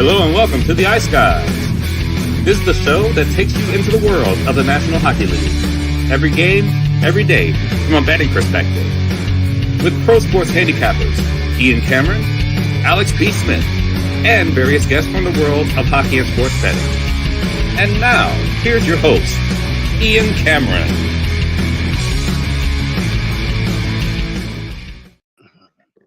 Hello and welcome to the Ice Guys. This is the show that takes you into the world of the National Hockey League. Every game, every day, from a betting perspective. With pro sports handicappers, Ian Cameron, Alex B. Smith, and various guests from the world of hockey and sports betting. And now, here's your host, Ian Cameron.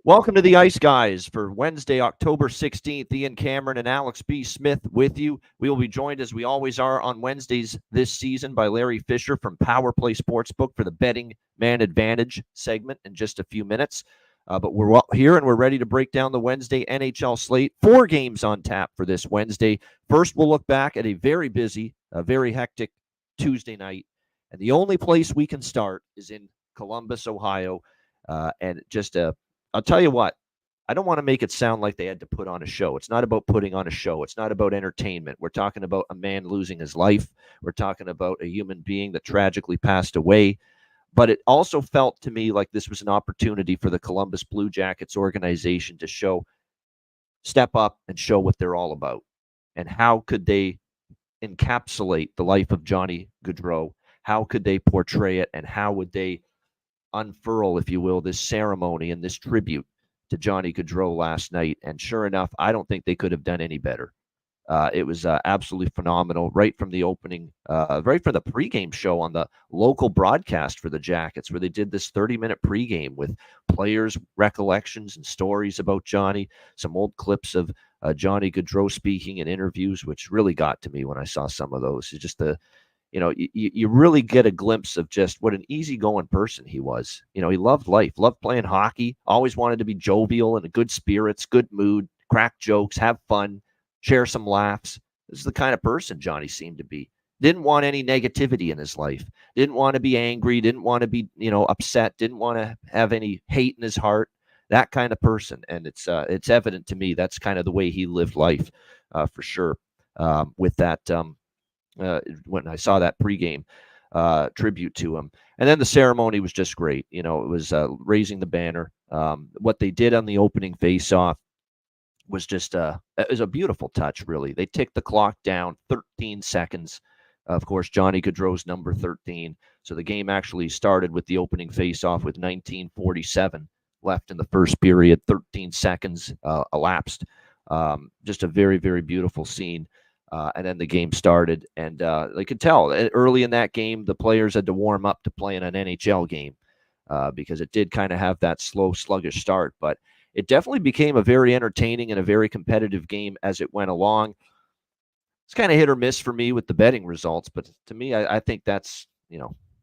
Welcome to the Ice Guys for Wednesday, October 16th. Ian Cameron and Alex B. Smith with you. We will be joined, as we always are on Wednesdays this season, by Larry Fisher from Power Play Sportsbook for the Betting Man Advantage segment in just a few minutes. But we're here and we're ready to break down the Wednesday NHL slate. 4 games on tap for this Wednesday. First, we'll look back at a very busy, very hectic Tuesday night. And the only place we can start is in Columbus, Ohio. I'll tell you what, I don't want to make it sound like they had to put on a show. It's not about putting on a show. It's not about entertainment. We're talking about a man losing his life. We're talking about a human being that tragically passed away. But it also felt to me like this was an opportunity for the Columbus Blue Jackets organization to step up and show what they're all about. And how could they encapsulate the life of Johnny Gaudreau? How could they portray it? And how would they unfurl, if you will, this ceremony and this tribute to Johnny Gaudreau last night? And sure enough, I don't think they could have done any better. It was absolutely phenomenal, right from the opening, right from the pregame show on the local broadcast for the Jackets, where they did this 30-minute pregame with players' recollections and stories about Johnny, some old clips of Johnny Gaudreau speaking in interviews, which really got to me when I saw some of those. It's just you really get a glimpse of just what an easygoing person he was. He loved life, loved playing hockey, always wanted to be jovial and in good spirits, good mood, crack jokes, have fun, share some laughs. This is the kind of person Johnny seemed to be. Didn't want any negativity in his life. Didn't want to be angry. Didn't want to be, upset. Didn't want to have any hate in his heart. That kind of person. And it's evident to me that's kind of the way he lived life, for sure. With that, when I saw that pregame tribute to him. And then the ceremony was just great. It was raising the banner. What they did on the opening face-off was just it was a beautiful touch, really. They ticked the clock down 13 seconds. Of course, Johnny Gaudreau's number 13. So the game actually started with the opening face-off with 19:47 left in the first period. 13 seconds elapsed. Just a very, very beautiful scene. And then the game started, and they could tell early in that game the players had to warm up to playing an NHL game because it did kind of have that slow, sluggish start. But it definitely became a very entertaining and a very competitive game as it went along. It's kind of hit or miss for me with the betting results, but to me, I think that's,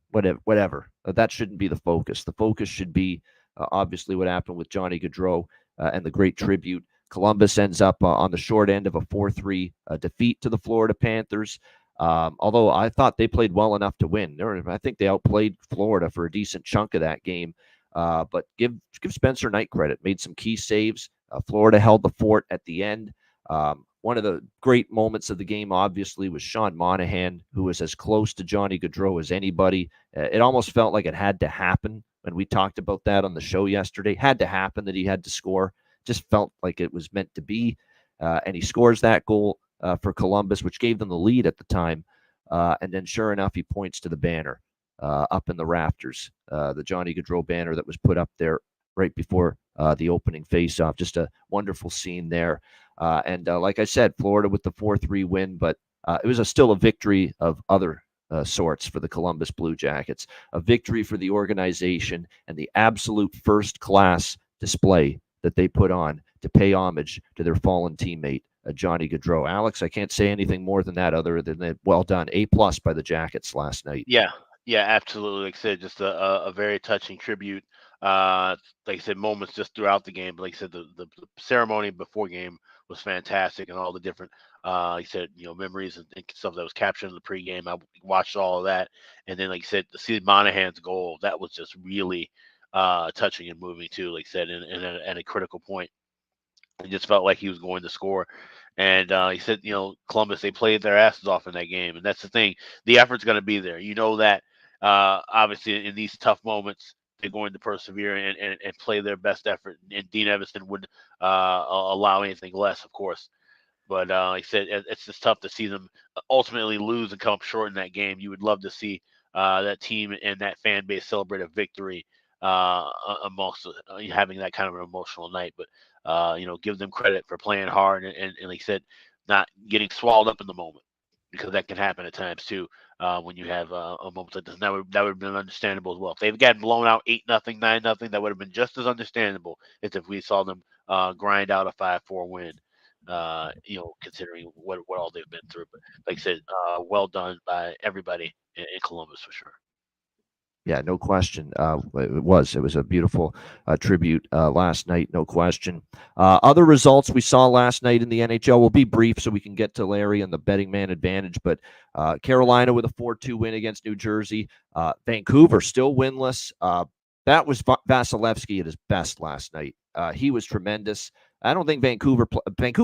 whatever. That shouldn't be the focus. The focus should be obviously what happened with Johnny Gaudreau and the great tribute. Columbus ends up on the short end of a 4-3 defeat to the Florida Panthers. Although I thought they played well enough to win. I think they outplayed Florida for a decent chunk of that game. But give Spencer Knight credit. Made some key saves. Florida held the fort at the end. One of the great moments of the game, obviously, was Sean Monahan, who was as close to Johnny Gaudreau as anybody. It almost felt like it had to happen. When we talked about that on the show yesterday, had to happen that he had to score. Just felt like it was meant to be. And he scores that goal for Columbus, which gave them the lead at the time. And then sure enough, he points to the banner up in the rafters, the Johnny Gaudreau banner that was put up there right before the opening faceoff. Just a wonderful scene there. And like I said, Florida with the 4-3 win, but it was still a victory of other sorts for the Columbus Blue Jackets. A victory for the organization and the absolute first-class display that they put on to pay homage to their fallen teammate, Johnny Gaudreau. Alex, I can't say anything more than that other than that. Well done. A+ by the Jackets last night. Yeah, absolutely. Like I said, just a very touching tribute. Like I said, moments just throughout the game. But like I said, the ceremony before game was fantastic, and all the different, like I said, memories and stuff that was captured in the pregame. I watched all of that, and then like I said, to see Monahan's goal, that was just really touching and moving too. Like I said, and a critical point. It just felt like he was going to score. And he said, Columbus, they played their asses off in that game. And that's the thing. The effort's going to be there. That obviously in these tough moments, they're going to persevere and play their best effort. And Dean Evanston would allow anything less, of course. But like I said, it's just tough to see them ultimately lose and come up short in that game. You would love to see that team and that fan base celebrate a victory amongst having that kind of an emotional night. But give them credit for playing hard and like I said, not getting swallowed up in the moment, because that can happen at times too. When you have a moment like this, and that would have been understandable as well. If they've gotten blown out 8-0, 9-0, that would have been just as understandable as if we saw them grind out a 5-4 win. Considering what all they've been through. But like I said, well done by everybody in Columbus for sure. Yeah, no question. It was a beautiful tribute last night, no question. Other results we saw last night in the NHL will be brief so we can get to Larry and the betting man advantage. But Carolina with a 4-2 win against New Jersey. Vancouver still winless. That was Vasilevsky at his best last night. He was tremendous. I don't think Vancouver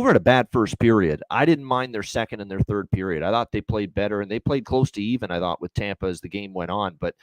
had a bad first period. I didn't mind their second and their third period. I thought they played better, and they played close to even, I thought, with Tampa as the game went on. But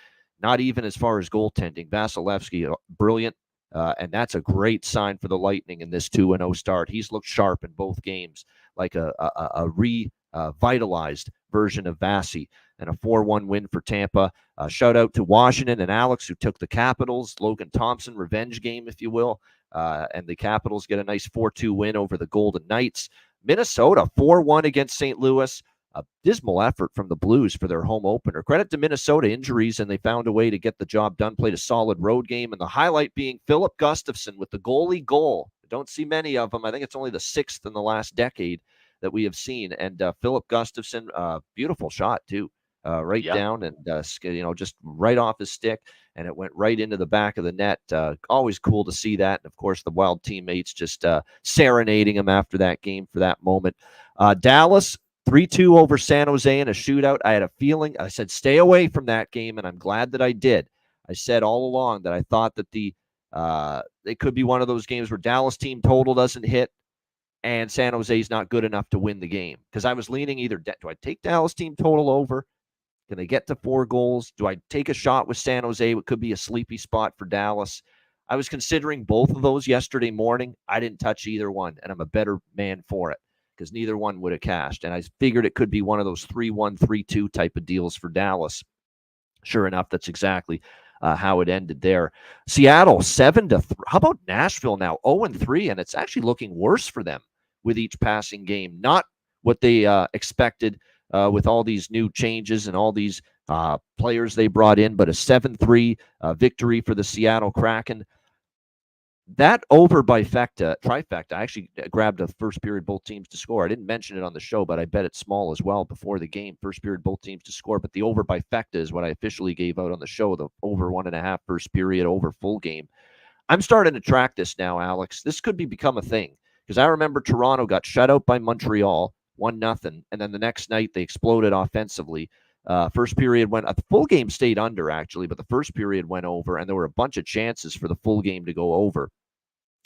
not even as far as goaltending. Vasilevsky, brilliant, and that's a great sign for the Lightning in this 2-0 start. He's looked sharp in both games, like a revitalized version of Vasi, and a 4-1 win for Tampa. Shout out to Washington and Alex, who took the Capitals. Logan Thompson, revenge game, if you will. And the Capitals get a nice 4-2 win over the Golden Knights. Minnesota, 4-1 against St. Louis. A dismal effort from the Blues for their home opener. Credit to Minnesota, injuries, and they found a way to get the job done, played a solid road game, and the highlight being Philip Gustafson with the goalie goal. I don't see many of them. I think it's only the 6th in the last decade that we have seen, and Philip Gustafson, beautiful shot, too. Right down and, just right off his stick, and it went right into the back of the net. Always cool to see that, and, of course, the Wild teammates just serenading him after that game for that moment. Dallas, 3-2 over San Jose in a shootout. I had a feeling, I said, stay away from that game, and I'm glad that I did. I said all along that I thought that it could be one of those games where Dallas team total doesn't hit and San Jose's not good enough to win the game. Because I was leaning either, do I take Dallas team total over? Can they get to 4 goals? Do I take a shot with San Jose? It could be a sleepy spot for Dallas. I was considering both of those yesterday morning. I didn't touch either one, and I'm a better man for it, because neither one would have cashed. And I figured it could be one of those 3-1, 3-2 type of deals for Dallas. Sure enough, that's exactly how it ended there. Seattle, 7-3. How about Nashville now? 0-3, and it's actually looking worse for them with each passing game. Not what they expected with all these new changes and all these players they brought in, but a 7-3 victory for the Seattle Kraken. That over by trifecta, I actually grabbed a first period both teams to score. I didn't mention it on the show, but I bet it's small as well before the game. First period both teams to score, but the over by fecta is what I officially gave out on the show, the over 1.5 first period, over full game. I'm starting to track this now, Alex. This could become a thing, because I remember Toronto got shut out by Montreal, 1-0, and then the next night they exploded offensively. First period the full game stayed under, actually, but the first period went over, and there were a bunch of chances for the full game to go over.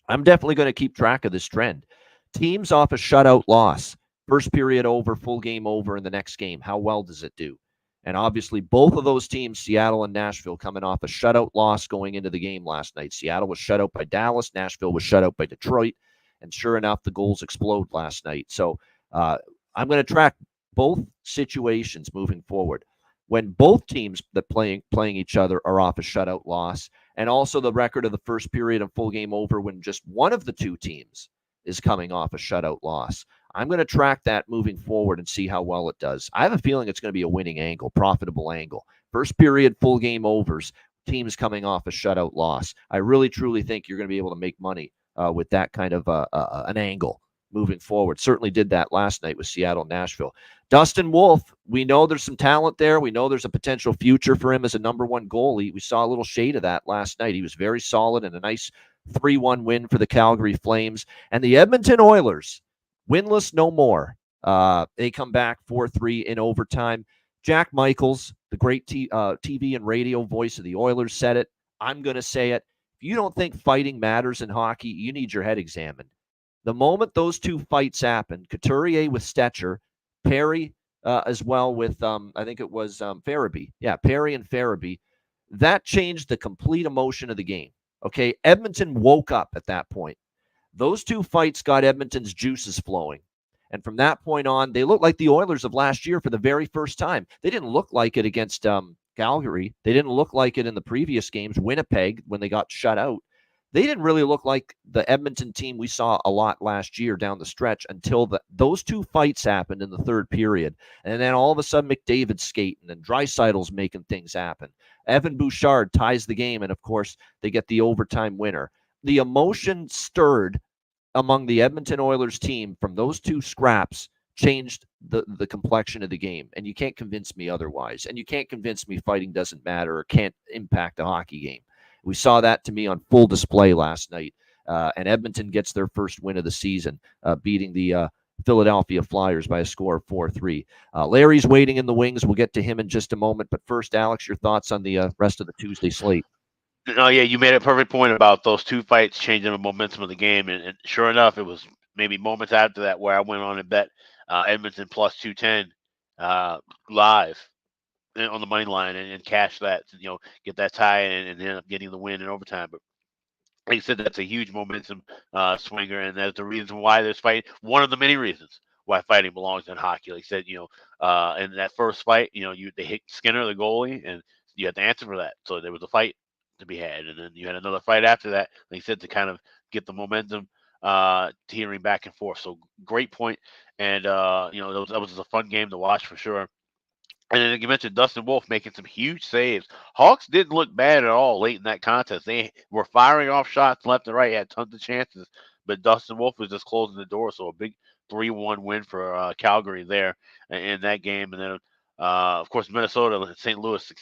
I'm definitely going to keep track of this trend. Teams off a shutout loss, first period over, full game over in the next game. How well does it do? And obviously, both of those teams, Seattle and Nashville, coming off a shutout loss going into the game last night. Seattle was shut out by Dallas. Nashville was shut out by Detroit. And sure enough, the goals explode last night. So I'm going to track both situations moving forward. When both teams that playing each other are off a shutout loss, and also the record of the first period and full game over when just one of the two teams is coming off a shutout loss. I'm going to track that moving forward and see how well it does. I have a feeling it's going to be a winning angle, profitable angle. First period, full game overs, teams coming off a shutout loss. I really, truly think you're going to be able to make money with that kind of an angle moving forward. Certainly did that last night with Seattle, Nashville. Dustin Wolf, we know there's some talent there. We know there's a potential future for him as a number 1 goalie. We saw a little shade of that last night. He was very solid and a nice 3-1 win for the Calgary Flames. And the Edmonton Oilers, winless no more. They come back 4-3 in overtime. Jack Michaels, the great TV and radio voice of the Oilers, said it. I'm going to say it. If you don't think fighting matters in hockey, you need your head examined. The moment those two fights happened, Couturier with Stetcher, Perry as well with, I think it was Farabee. Yeah, Perry and Farabee. That changed the complete emotion of the game. Okay, Edmonton woke up at that point. Those two fights got Edmonton's juices flowing. And from that point on, they looked like the Oilers of last year for the very first time. They didn't look like it against Calgary. They didn't look like it in the previous games. Winnipeg, when they got shut out, they didn't really look like the Edmonton team we saw a lot last year down the stretch until those two fights happened in the third period. And then all of a sudden, McDavid's skating and Draisaitl's making things happen. Evan Bouchard ties the game, and of course, they get the overtime winner. The emotion stirred among the Edmonton Oilers team from those two scraps changed the complexion of the game. And you can't convince me otherwise. And you can't convince me fighting doesn't matter or can't impact a hockey game. We saw that to me on full display last night. And Edmonton gets their first win of the season, beating the Philadelphia Flyers by a score of 4-3. Larry's waiting in the wings. We'll get to him in just a moment. But first, Alex, your thoughts on the rest of the Tuesday slate. Oh, yeah, you made a perfect point about those two fights changing the momentum of the game. And sure enough, it was maybe moments after that where I went on and bet Edmonton plus 210 live on the money line and cash that, get that tie and end up getting the win in overtime. But like I said, that's a huge momentum swinger, and that's the reason why there's fighting. One of the many reasons why fighting belongs in hockey. Like I said, in that first fight, they hit Skinner, the goalie, and you had to answer for that. So there was a fight to be had, and then you had another fight after that. Like I said, to kind of get the momentum teetering back and forth. So great point, and that was a fun game to watch for sure. And then you mentioned Dustin Wolf making some huge saves. Hawks didn't look bad at all late in that contest. They were firing off shots left and right, had tons of chances, but Dustin Wolf was just closing the door. So a big 3-1 win for Calgary there in that game. And then, of course, Minnesota and St. Louis.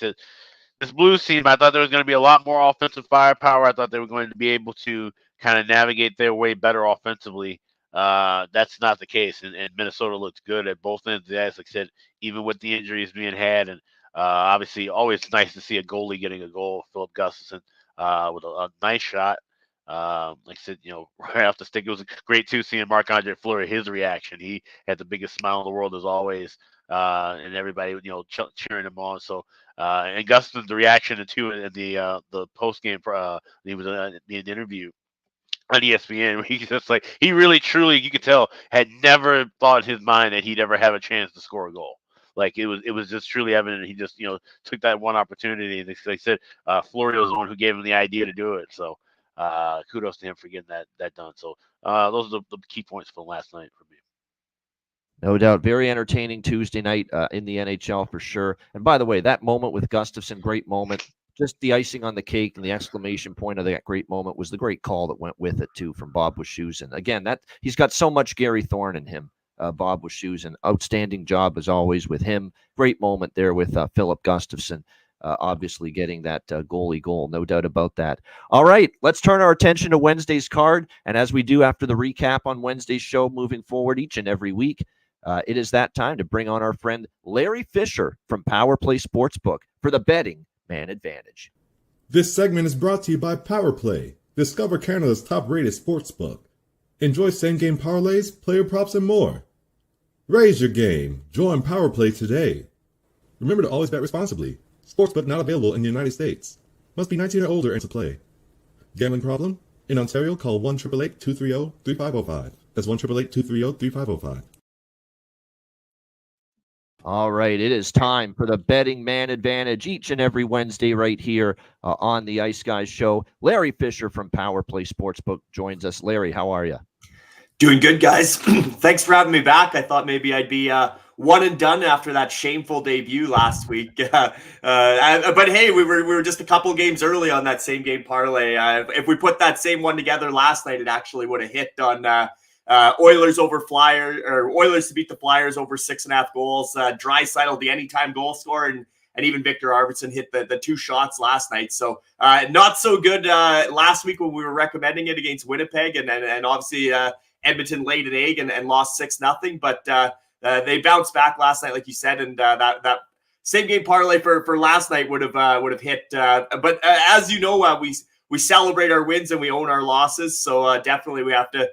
This Blues team, I thought there was going to be a lot more offensive firepower. I thought they were going to be able to kind of navigate their way better offensively. That's not the case, and Minnesota looked good at both ends of the ice. Like I said, even with the injuries being had, and obviously always nice to see a goalie getting a goal. Philip Gustafson with a nice shot. Like I said, right off the stick, it was great too seeing Marc-Andre Fleury, his reaction. He had the biggest smile in the world as always, and everybody cheering him on. So and Gustafson's reaction to in the post game, he was in the interview on ESPN, where he's just like, he really truly, you could tell, had never thought in his mind that he'd ever have a chance to score a goal. Like it was just truly evident. He just took that one opportunity, and they said Fleury was the one who gave him the idea to do it. So kudos to him for getting that done. So those are the key points from last night for me. No doubt. Very entertaining Tuesday night in the NHL for sure. And by the way, that moment with Gustafson, great moment. Just the icing on the cake and the exclamation point of that great moment was the great call that went with it too from Bob Wischusen. Again, that he's got so much Gary Thorne in him. Bob Wischusen, outstanding job as always with him. Great moment there with Philip Gustafson, obviously getting that goalie goal, no doubt about that. All right, let's turn our attention to Wednesday's card, and as we do after the recap on Wednesday's show, moving forward each and every week, it is that time to bring on our friend Larry Fisher from Power Play Sportsbook for the betting man advantage. This segment is brought to you by Power Play. Discover Canada's top-rated sportsbook. Enjoy same-game parlays, player props, and more. Raise your game. Join Power Play today. Remember to always bet responsibly. Sportsbook not available in the United States. Must be 19 or older and to play. Gambling problem? In Ontario, call 1-888-230-3505. That's 1-888-230-3505. All right, it is time for the betting man advantage each and every Wednesday right here on the Ice Guys show. Larry Fisher from Power Play Sportsbook joins us. Larry, how are you? Doing good, guys. Thanks for having me back. I thought maybe I'd be one and done after that shameful debut last week. But hey, we were just a couple games early on that same game parlay. If we put that same one together last night, it actually would have hit on Oilers over Flyers, or Oilers to beat the Flyers over 6.5 goals. Draisaitl, the anytime goal scorer, and even Victor Arvidsson hit the two shots last night. So not so good last week when we were recommending it against Winnipeg, and obviously Edmonton laid an egg and lost 6-0. But they bounced back last night, like you said, and that same game parlay for last night would have hit. But as you know, we celebrate our wins and we own our losses. So definitely we have to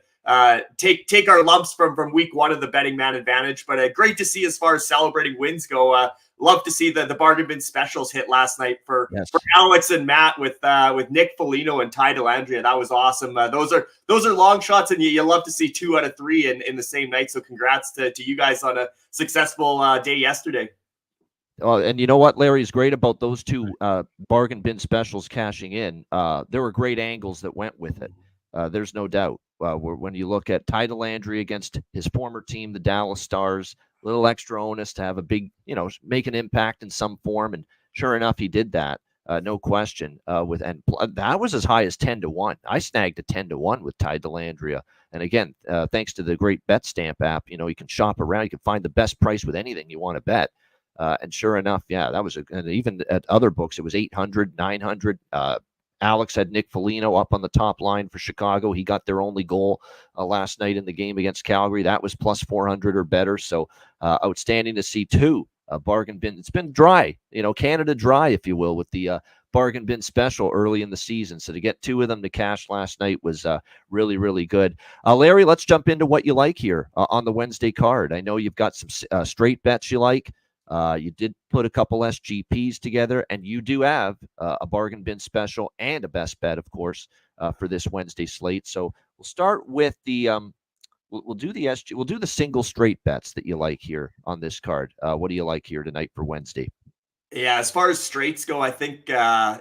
take our lumps from week one of the betting man advantage. But great to see as far as celebrating wins go. Love to see the bargain bin specials hit last night for Alex and Matt with Nick Foligno and Ty Dellandrea. That was awesome. Those are long shots, and you love to see 2 out of 3 in the same night. So congrats to you guys on a successful day yesterday. Oh, and you know what, Larry, is great about those 2 bargain bin specials cashing in. There were great angles that went with it. There's no doubt. When you look at Ty Dellandrea against his former team, the Dallas Stars, a little extra onus to have a big, make an impact in some form. And sure enough, he did that. No question. That was as high as 10-1. I snagged a 10-1 with Ty Dellandrea. And again, thanks to the great Bet Stamp app, you can shop around. You can find the best price with anything you want to bet. And sure enough, that was and even at other books, it was 800, 900. Alex had Nick Foligno up on the top line for Chicago. He got their only goal last night in the game against Calgary. That was plus 400 or better. So outstanding to see 2 bargain bin. It's been dry, Canada dry, if you will, with the bargain bin special early in the season. So to get 2 of them to cash last night was really, really good. Larry, let's jump into what you like here on the Wednesday card. I know you've got some straight bets you like. You did put a couple SGPs together, and you do have a bargain bin special and a best bet, of course, for this Wednesday slate. So we'll start with the we'll do the we'll do the single straight bets that you like here on this card. What do you like here tonight for Wednesday? Yeah, as far as straights go, I think I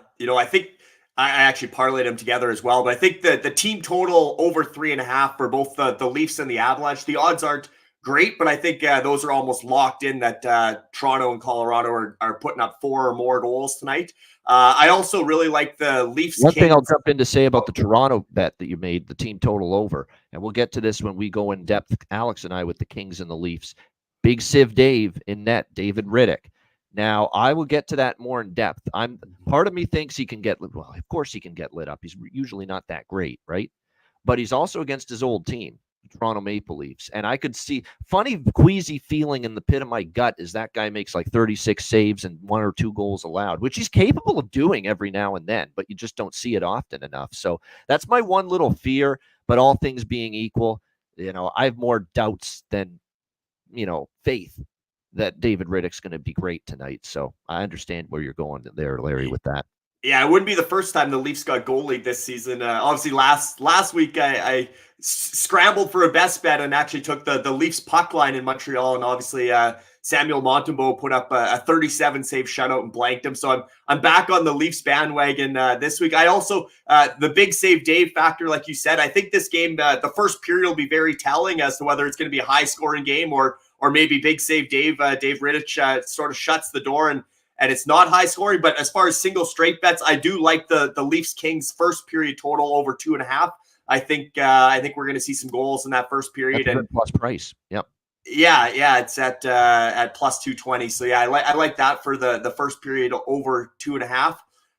actually parlayed them together as well. But I think the team total over 3.5 for both the Leafs and the Avalanche. The odds aren't great, but I think those are almost locked in that Toronto and Colorado are putting up 4 or more goals tonight. I also really like the Leafs. One thing I'll jump in to say about the Toronto bet that you made, the team total over, and we'll get to this when we go in depth, Alex and I, with the Kings and the Leafs. Big Civ Dave in net, David Riddick. Now, I will get to that more in depth. Part of me thinks he can get, well, of course he can get lit up. He's usually not that great, right? But he's also against his old team, Toronto Maple Leafs. And I could see funny queasy feeling in the pit of my gut as that guy makes like 36 saves and 1 or 2 goals allowed, which he's capable of doing every now and then, but you just don't see it often enough. So that's my one little fear. But all things being equal, I have more doubts than, faith that David Riddick's going to be great tonight. So I understand where you're going there, Larry, with that. Yeah, it wouldn't be the first time the Leafs got goalied this season. Obviously, last week I scrambled for a best bet and actually took the Leafs puck line in Montreal, and obviously Samuel Montembeault put up a 37 save shutout and blanked him. So I'm back on the Leafs bandwagon this week. I also the big save Dave factor, like you said. I think this game, the first period will be very telling as to whether it's going to be a high scoring game or maybe big save Dave Rittich sort of shuts the door and it's not high scoring. But as far as single straight bets, I do like the Leafs Kings first period total over 2.5. I think we're going to see some goals in that first period. That's a good plus price. Yep. Yeah, it's at plus 220. So yeah, I like that for the first period over 2.5.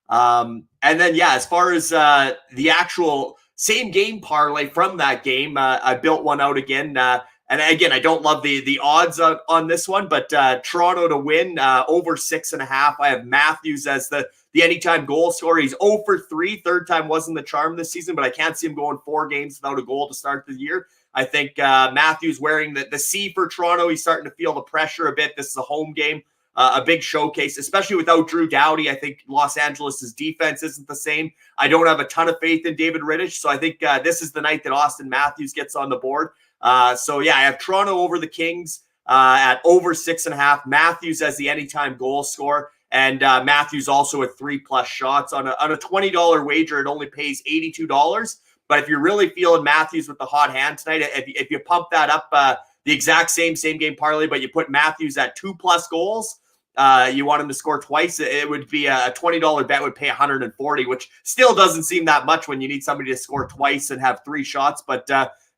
And then as far as the actual same game parlay from that game, I built one out again. And again, I don't love the odds on this one, but Toronto to win over 6.5. I have Matthews as the anytime goal scorer. He's 0 for 3. Third time wasn't the charm this season, but I can't see him going 4 games without a goal to start the year. I think Matthews wearing the C for Toronto. He's starting to feel the pressure a bit. This is a home game, a big showcase, especially without Drew Doughty. I think Los Angeles' defense isn't the same. I don't have a ton of faith in David Rittich, so I think this is the night that Austin Matthews gets on the board. I have Toronto over the Kings at over 6.5. Matthews as the anytime goal scorer, and Matthews also at 3+ shots on a $20 wager. It only pays $82. But if you're really feeling Matthews with the hot hand tonight, if you pump that up, the exact same game parlay, but you put Matthews at 2+ goals, you want him to score twice, it would be a $20 bet would pay $140, which still doesn't seem that much when you need somebody to score twice and have 3 shots. But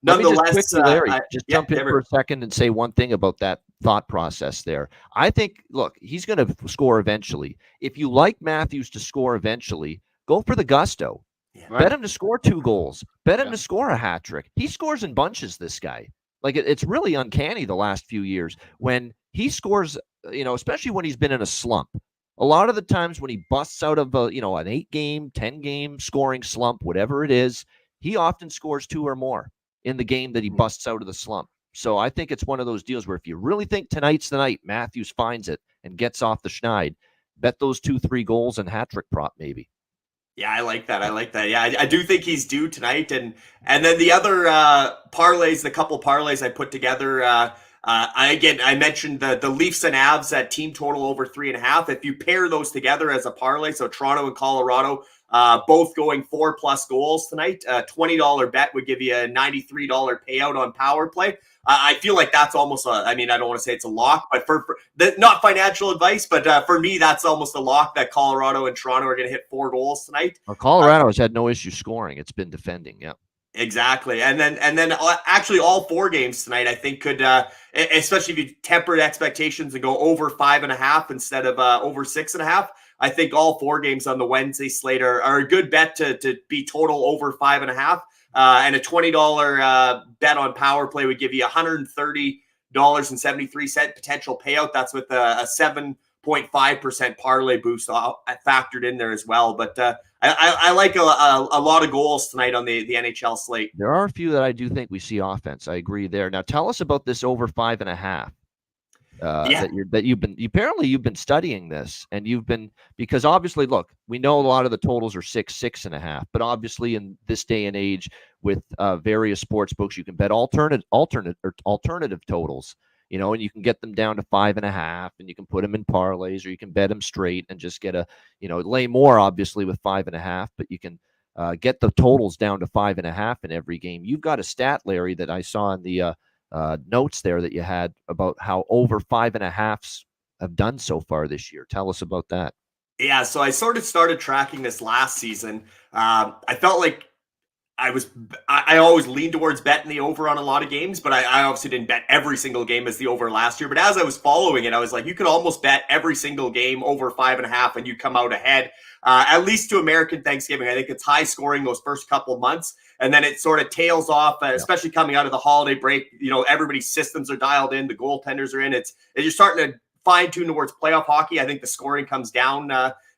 nonetheless, Larry, just jump in for a second and say one thing about that thought process there. I think, look, he's going to score eventually. If you like Matthews to score eventually, go for the gusto. Right. Bet him to score 2 goals. Bet him to score a hat trick. He scores in bunches, this guy. Like, it's really uncanny the last few years when he scores, especially when he's been in a slump. A lot of the times when he busts out of an 8-game, 10-game scoring slump, whatever it is, he often scores 2 or more. in the game that he busts out of the slump. So I think it's one of those deals where if you really think tonight's the night, Matthews finds it and gets off the schneid, bet those 2-3 goals and hat trick prop maybe. Yeah, I like that. Yeah, I do think he's due tonight. And then the other parlays, the couple parlays I put together, I mentioned the Leafs and Avs at team total over 3.5. If you pair those together as a parlay, so Toronto and Colorado, both going 4+ goals tonight, a $20 bet would give you a $93 payout on power play. I feel like that's almost I don't want to say it's a lock, but for not financial advice, but for me, that's almost a lock that Colorado and Toronto are going to hit 4 goals tonight. Well, Colorado has had no issue scoring. It's been defending. Yeah. Exactly. And then actually all 4 games tonight, I think could, especially if you tempered expectations and go over 5.5 instead of over 6.5. I think all 4 games on the Wednesday slate are a good bet to be total over 5.5. And a $20 bet on power play would give you $130.73 potential payout. That's with a 7.5% parlay boost factored in there as well. But I like a lot of goals tonight on the NHL slate. There are a few that I do think we see offense. I agree there. Now tell us about this over 5.5. That you've been studying this, and because obviously, look, we know a lot of the totals are 6.5, but obviously in this day and age with various sports books, you can bet alternative totals, and you can get them down to 5.5, and you can put them in parlays, or you can bet them straight and just get lay more obviously with 5.5, but you can get the totals down to 5.5 in every game. You've got a stat, Larry, that I saw in the notes there that you had about how over 5.5s have done so far this year. Tell us about that. Yeah, so I sort of started tracking this last season. I felt like I always leaned towards betting the over on a lot of games, but I obviously didn't bet every single game as the over last year. But as I was following it, I was like, you could almost bet every single game over 5.5 and you come out ahead, at least to American Thanksgiving. I think it's high scoring those first couple months, and then it sort of tails off, especially coming out of the holiday break. Everybody's systems are dialed in, the goaltenders are in. You're starting to fine tune towards playoff hockey. I think the scoring comes down,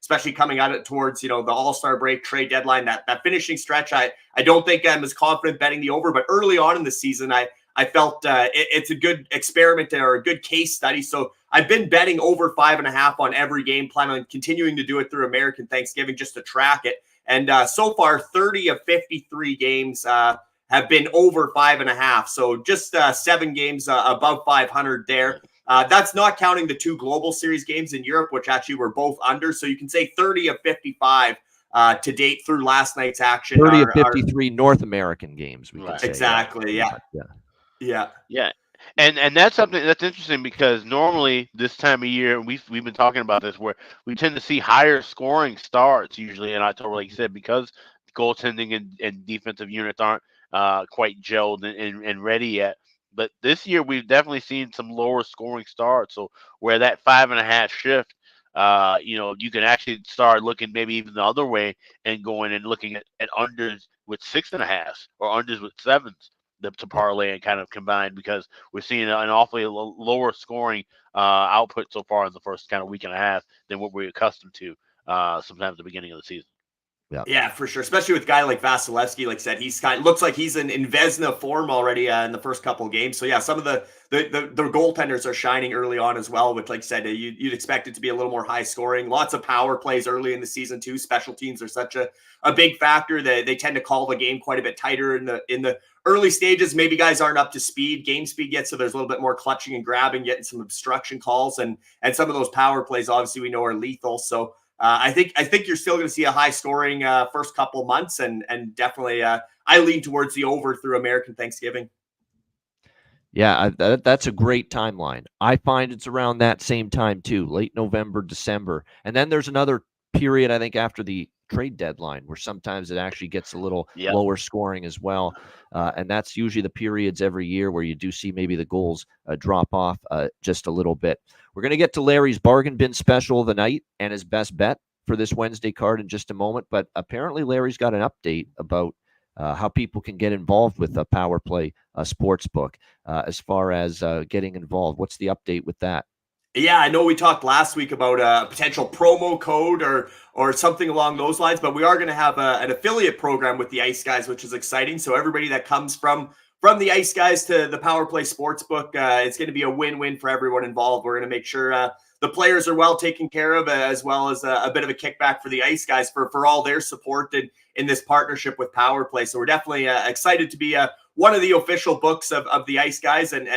especially coming out it towards, the All-Star break, trade deadline, that finishing stretch. I don't think I'm as confident betting the over, but early on in the season, I felt it's a good experiment or a good case study. So I've been betting over 5.5 on every game, plan on continuing to do it through American Thanksgiving just to track it. And so far, 30 of 53 games have been over 5.5. So just 7 games above 500 there. That's not counting the 2 Global Series games in Europe, which actually were both under. So you can say 30 of 55 to date through last night's action. 30 of 53 North American games, we could say. Exactly, yeah. And that's something that's interesting, because normally this time of year, we've been talking about this, where we tend to see higher scoring starts usually in October, like you said, because goaltending and defensive units aren't quite gelled and ready yet. But this year, we've definitely seen some lower scoring starts. So where that 5.5 shift, you can actually start looking maybe even the other way and going and looking at unders with 6.5 or unders with 7s to parlay and kind of combine, because we're seeing an awfully lower scoring output so far in the first kind of week and a half than what we're accustomed to sometimes at the beginning of the season. Yeah, for sure. Especially with a guy like Vasilevsky, like I said, looks like he's in Vezina form already in the first couple of games. So yeah, some of the goaltenders are shining early on as well, which, like I said, you'd expect it to be a little more high scoring. Lots of power plays early in the season too. Special teams are such a big factor that they tend to call the game quite a bit tighter in the early stages. Maybe guys aren't up to game speed yet, so there's a little bit more clutching and grabbing, getting some obstruction calls, and some of those power plays obviously we know are lethal. So I think you're still going to see a high scoring first couple months, and definitely I lean towards the over through American Thanksgiving. Yeah, that's a great timeline. I find it's around that same time too, late November, December, and then there's another period I think after the trade deadline where sometimes it actually gets a little lower scoring as well, and that's usually the periods every year where you do see maybe the goals drop off just a little bit. We're going to get to Larry's bargain bin special of the night and his best bet for this Wednesday card in just a moment, but apparently Larry's got an update about how people can get involved with a Power Play Sportsbook as far as getting involved. What's the update with that? Yeah, I know we talked last week about a potential promo code or something along those lines, but we are going to have an affiliate program with the Ice Guys, which is exciting. So everybody that comes from from the Ice Guys to the Power Play Sportsbook, it's going to be a win-win for everyone involved. We're going to make sure the players are well taken care of, as well as a bit of a kickback for the Ice Guys for all their support in this partnership with Power Play. So we're definitely excited to be one of the official books of the Ice Guys and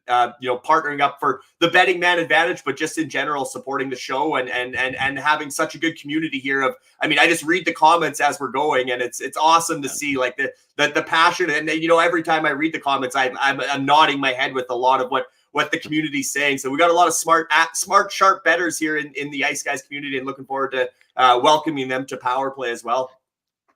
partnering up for the betting man advantage, but just in general supporting the show and having such a good community here. I just read the comments as we're going, and it's awesome to see like the passion. And every time I read the comments, I'm nodding my head with a lot of what the community's saying. So we got a lot of smart, sharp bettors here in the Ice Guys community, and looking forward to welcoming them to Power Play as well.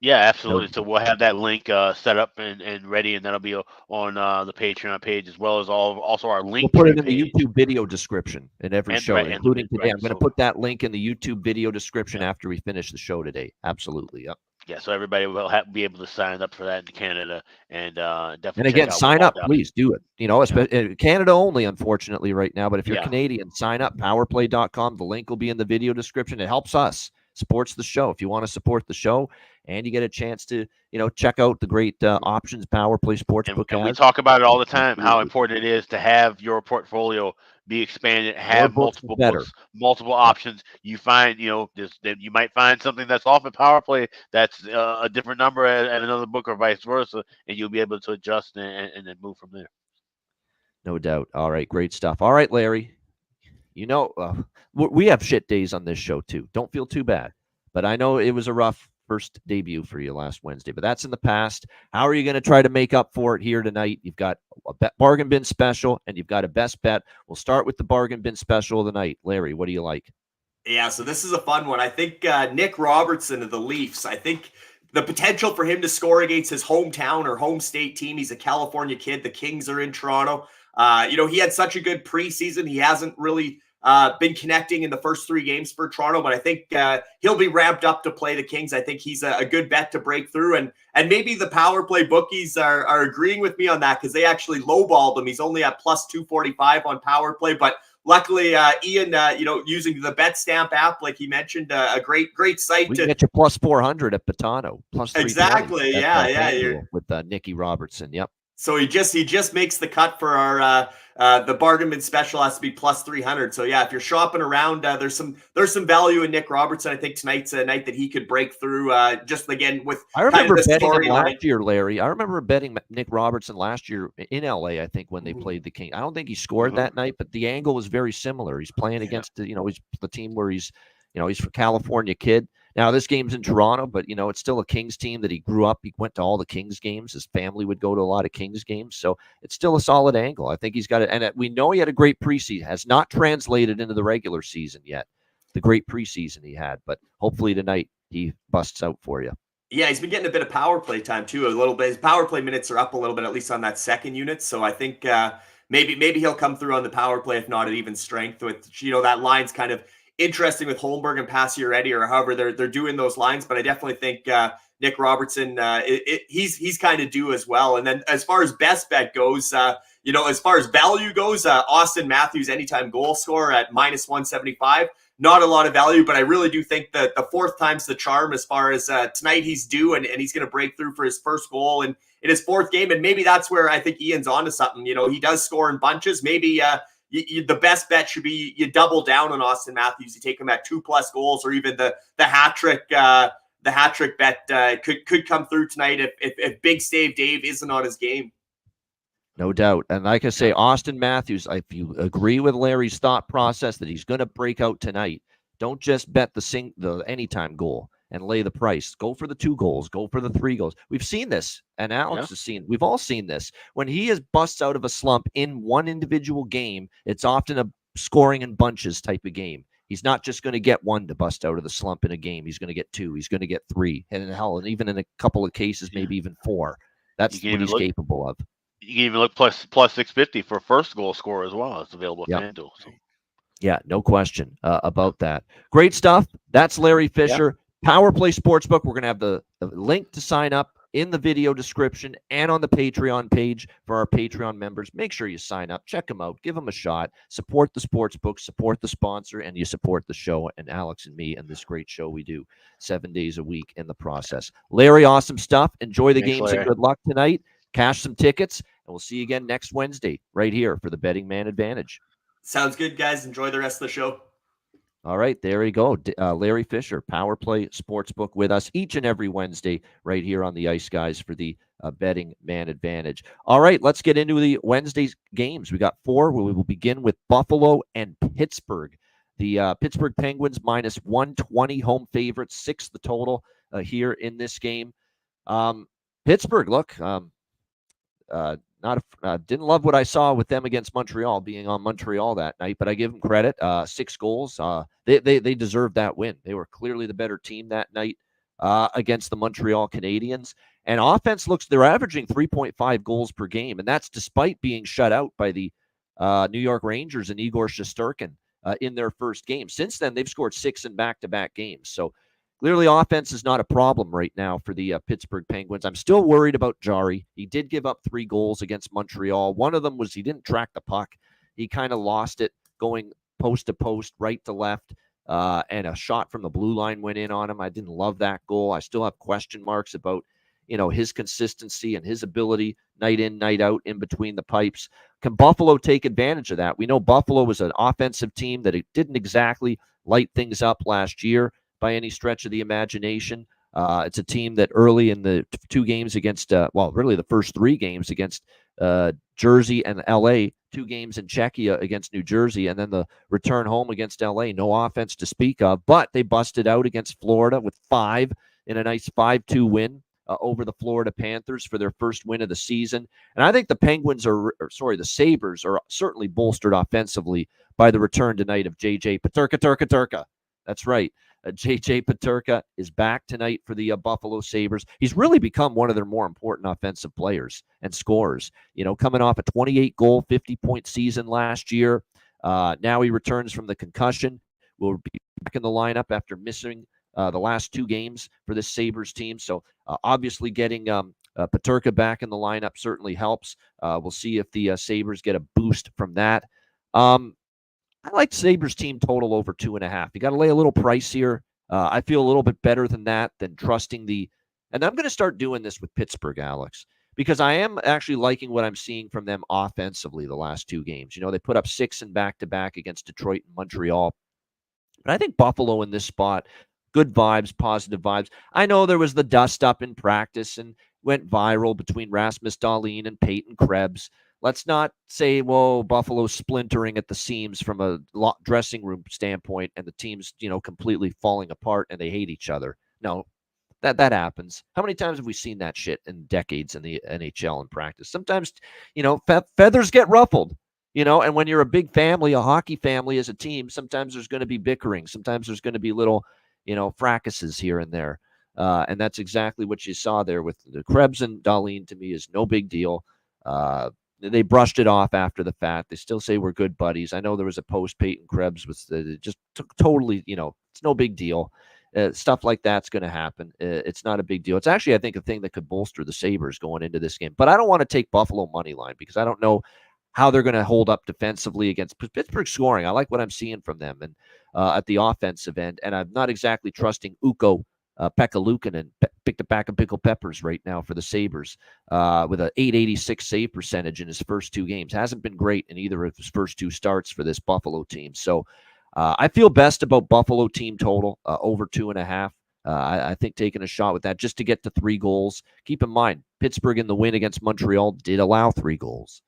Yeah, absolutely. So we'll have that link set up and ready, and that'll be on the Patreon page, as well as also our link. We'll put it in the YouTube video description in every show, including today. Right, I'm going to put that link in the YouTube video description after we finish the show today. Absolutely. Yep. Yeah, so everybody will be able to sign up for that in Canada, and definitely. And again, sign up, please do it. Especially Canada only, unfortunately, right now. But if you're Canadian, sign up. Powerplay.com. The link will be in the video description. It helps us, supports the show. If you want to support the show, and you get a chance to, check out the great options Power Play Sportsbook has. And we talk about it all the time, how important it is to have your portfolio be expanded, have multiple books, multiple options. You find, you might find something that's off at Power Play that's a different number at another book, or vice versa, and you'll be able to adjust and then move from there. No doubt. All right, great stuff. All right, Larry. We have shit days on this show too. Don't feel too bad. But I know it was a rough first debut for you last Wednesday, but that's in the past. How are you going to try to make up for it here tonight? You've got a bargain bin special, and you've got a best bet. We'll start with the bargain bin special of the night. Larry, what do you like? Yeah, so this is a fun one. I think Nick Robertson of the Leafs, I think the potential for him to score against his hometown or home state team. He's a California kid. The Kings are in Toronto. He had such a good preseason. He hasn't really been connecting in the first 3 games for Toronto, but I think he'll be ramped up to play the Kings. I think he's a good bet to break through, and maybe the Power Play bookies are agreeing with me on that, because they actually lowballed him. He's only at plus 245 on Power Play, but luckily Ian, using the Bet Stamp app, like he mentioned, a great site. We can get you plus 400 at Patano, plus 320. Exactly, yeah. With Nicky Robertson, yep. So he just makes the cut for our the bargain bin special has to be plus 300. So yeah, if you're shopping around, there's some value in Nick Robertson. I think tonight's a night that he could break through. Just again with I remember betting him last year, Larry. I remember betting Nick Robertson last year in LA. I think when they played the King. I don't think he scored that night, but the angle was very similar. He's playing against he's the team where he's a California kid. Now, this game's in Toronto, but, it's still a Kings team that he grew up. He went to all the Kings games. His family would go to a lot of Kings games. So it's still a solid angle. I think he's got it. And we know he had a great preseason. Has not translated into the regular season yet, the great preseason he had. But hopefully tonight he busts out for you. Yeah, he's been getting a bit of power play time, too, a little bit. His power play minutes are up a little bit, at least on that second unit. So I think maybe he'll come through on the power play, if not at even strength. With, that line's kind of interesting with Holmberg and Pacioretty, or however they're doing those lines, but I definitely think Nick Robertson he's kind of due as well. And then as far as best bet goes, as far as value goes, Austin Matthews anytime goal scorer at minus 175. Not a lot of value, but I really do think that the fourth time's the charm as far as tonight he's due, and he's going to break through for his first goal in his 4th game, and maybe that's where I think Ian's onto something. He does score in bunches. Maybe the best bet should be you double down on Austin Matthews. You take him at 2+ goals, or even the hat trick. The hat trick bet could come through tonight if Big Stave Dave isn't on his game. No doubt. And like I say, Austin Matthews, if you agree with Larry's thought process that he's going to break out tonight, don't just bet the anytime goal and lay the price. Go for the 2 goals. Go for the 3 goals. We've seen this, and Alex has seen. We've all seen this. When he is busts out of a slump in one individual game, it's often a scoring in bunches type of game. He's not just going to get 1 to bust out of the slump in a game. He's going to get 2. He's going to get 3, and and even in a couple of cases, maybe even 4. That's what he's capable of. You can even look plus 650 for first goal scorer as well. It's available at FanDuel. So. Yeah, no question about that. Great stuff. That's Larry Fisher. Power Play Sportsbook. We're going to have the link to sign up in the video description and on the Patreon page for our Patreon members. Make sure you sign up. Check them out. Give them a shot. Support the sportsbook. Support the sponsor. And you support the show and Alex and me and this great show we do 7 days a week in the process. Larry, awesome stuff. Enjoy the games, Larry, and good luck tonight. cash some tickets, and we'll see you again next Wednesday right here for the Betting Man Advantage. Sounds good, guys. Enjoy the rest of the show. All right, there we go. Larry Fisher, Power Play Sportsbook, with us each and every Wednesday right here on the Ice Guys for the Betting Man Advantage. All right, let's get into the Wednesday's games. We got 4. We will begin with Buffalo and Pittsburgh. The Pittsburgh Penguins minus 120 home favorites, 6 the total here in this game. Pittsburgh, look, didn't love what I saw with them against Montreal, being on Montreal that night, but I give them credit. 6 goals. They deserved that win. They were clearly the better team that night against the Montreal Canadiens. And offense they're averaging 3.5 goals per game, and that's despite being shut out by the New York Rangers and Igor Shesterkin in their first game. Since then, they've scored 6 in back-to-back games. So clearly, offense is not a problem right now for the Pittsburgh Penguins. I'm still worried about Jari. He did give up 3 goals against Montreal. One of them was he didn't track the puck. He kind of lost it going post to post, right to left, and a shot from the blue line went in on him. I didn't love that goal. I still have question marks about his consistency and his ability night in, night out in between the pipes. Can Buffalo take advantage of that? We know Buffalo was an offensive team that it didn't exactly light things up last year by any stretch of the imagination. It's a team that early in the 2 games against, really the first 3 games against Jersey and LA, 2 games in Czechia against New Jersey, and then the return home against LA, no offense to speak of, but they busted out against Florida with 5 in a nice 5-2 win over the Florida Panthers for their first win of the season. And I think the Sabres are certainly bolstered offensively by the return tonight of JJ Peterka. That's right. J.J. Peterka is back tonight for the Buffalo Sabres. He's really become one of their more important offensive players and scorers. Coming off a 28-goal, 50-point season last year. Now he returns from the concussion. Will be back in the lineup after missing the last 2 games for this Sabres team. So obviously getting Peterka back in the lineup certainly helps. We'll see if the Sabres get a boost from that. I like Sabres team total over 2.5. You got to lay a little price here. I feel a little bit better than that, than trusting and I'm going to start doing this with Pittsburgh, Alex, because I am actually liking what I'm seeing from them offensively the last 2 games. They put up 6 in back-to-back against Detroit and Montreal. But I think Buffalo in this spot, good vibes, positive vibes. I know there was the dust up in practice and went viral between Rasmus Dahlin and Peyton Krebs. Let's not say, Buffalo's splintering at the seams from a dressing room standpoint and the team's, completely falling apart and they hate each other. No, that happens. How many times have we seen that shit in decades in the NHL in practice? Sometimes, feathers get ruffled, and when you're a big family, a hockey family as a team, sometimes there's going to be bickering. Sometimes there's going to be little, fracases here and there. And that's exactly what you saw there with the Krebs and Dahlin. To me, is no big deal. They brushed it off after the fact. They still say we're good buddies. I know there was a post Peyton Krebs was just totally, it's no big deal. Stuff like that's going to happen. It's not a big deal. It's actually, I think, a thing that could bolster the Sabres going into this game. But I don't want to take Buffalo money line because I don't know how they're going to hold up defensively against Pittsburgh scoring. I like what I'm seeing from them and at the offensive end, and I'm not exactly trusting Ukko Pekka Luukkonen, pick the pack of pickled peppers right now for the Sabres with an .886 save percentage in his first 2 games. Hasn't been great in either of his first 2 starts for this Buffalo team. So I feel best about Buffalo team total over 2.5. I think taking a shot with that just to get to 3 goals. Keep in mind, Pittsburgh in the win against Montreal did allow 3 goals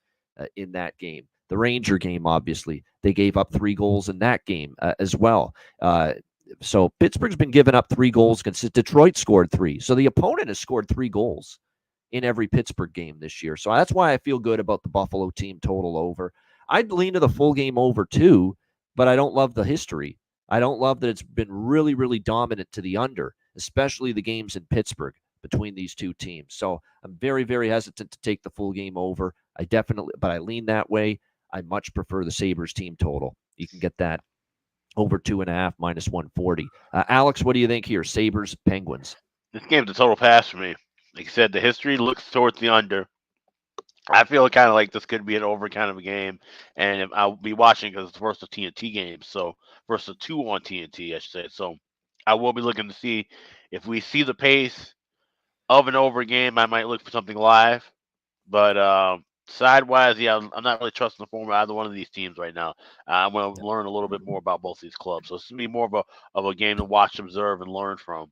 in that game. The Ranger game, obviously, they gave up 3 goals in that game as well. So Pittsburgh's been giving up 3 goals. Detroit scored 3. So the opponent has scored 3 goals in every Pittsburgh game this year. So that's why I feel good about the Buffalo team total over. I'd lean to the full game over too, but I don't love the history. I don't love that it's been really, really dominant to the under, especially the games in Pittsburgh between these 2 teams. So I'm very, very hesitant to take the full game over. But I lean that way. I much prefer the Sabres team total. You can get that over 2.5 minus 140. Alex, what do you think here? Sabres, Penguins. This game's a total pass for me. Like I said, the history looks towards the under. I feel kind of like this could be an over kind of a game, and I'll be watching because it's versus TNT game, so versus 2 on TNT, I should say. So I will be looking to see if we see the pace of an over game. I might look for something live, But sidewise, yeah, I'm not really trusting the form of either one of these teams right now. I'm going to learn a little bit more about both these clubs. So it's going to be more of a game to watch, observe, and learn from.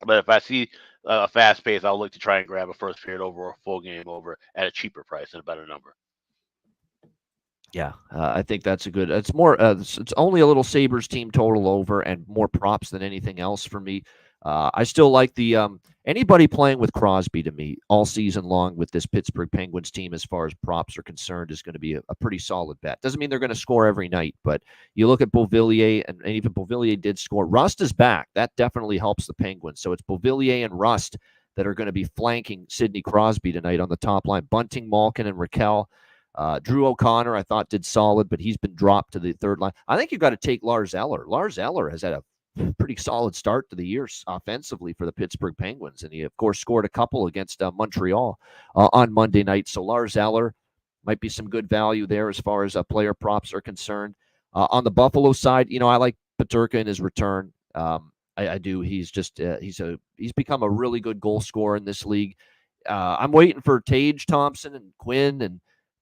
But if I see a fast pace, I'll look to try and grab a first period over or a full game over at a cheaper price and a better number. Yeah, I think that's a good. It's more. It's only a little Sabres team total over and more props than anything else for me. I still like the anybody playing with Crosby to me all season long with this Pittsburgh Penguins team as far as props are concerned is going to be a pretty solid bet. Doesn't mean they're going to score every night, but you look at Beauvillier and even Beauvillier did score. Rust is back. That definitely helps the Penguins. So it's Beauvillier and Rust that are going to be flanking Sidney Crosby tonight on the top line. Bunting, Malkin, and Raquel. Drew O'Connor, I thought, did solid, but he's been dropped to the third line. I think you've got to take Lars Eller. Lars Eller has had a pretty solid start to the year offensively for the Pittsburgh Penguins, and he, of course, scored a couple against Montreal on Monday night. So Lars Eller might be some good value there as far as player props are concerned. On the Buffalo side, I like Peterka in his return. I do. He's just he's become a really good goal scorer in this league. I'm waiting for Tage Thompson and Quinn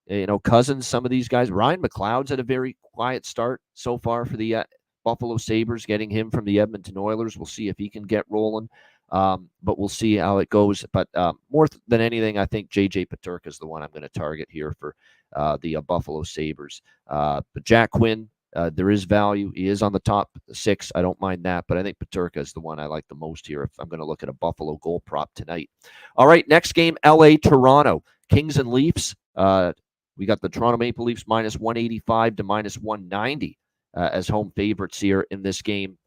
and Cousins, some of these guys. Ryan McLeod's had a very quiet start so far for the Buffalo Sabres, getting him from the Edmonton Oilers. We'll see if he can get rolling, but we'll see how it goes. But more than anything, I think J.J. Peterka is the one I'm going to target here for the Buffalo Sabres. But Jack Quinn, there is value. He is on the top 6. I don't mind that, but I think Peterka is the one I like the most here if I'm going to look at a Buffalo goal prop tonight. All right, next game, L.A.-Toronto. Kings and Leafs. We got the Toronto Maple Leafs minus 185 to minus 190 as home favorites here in this game.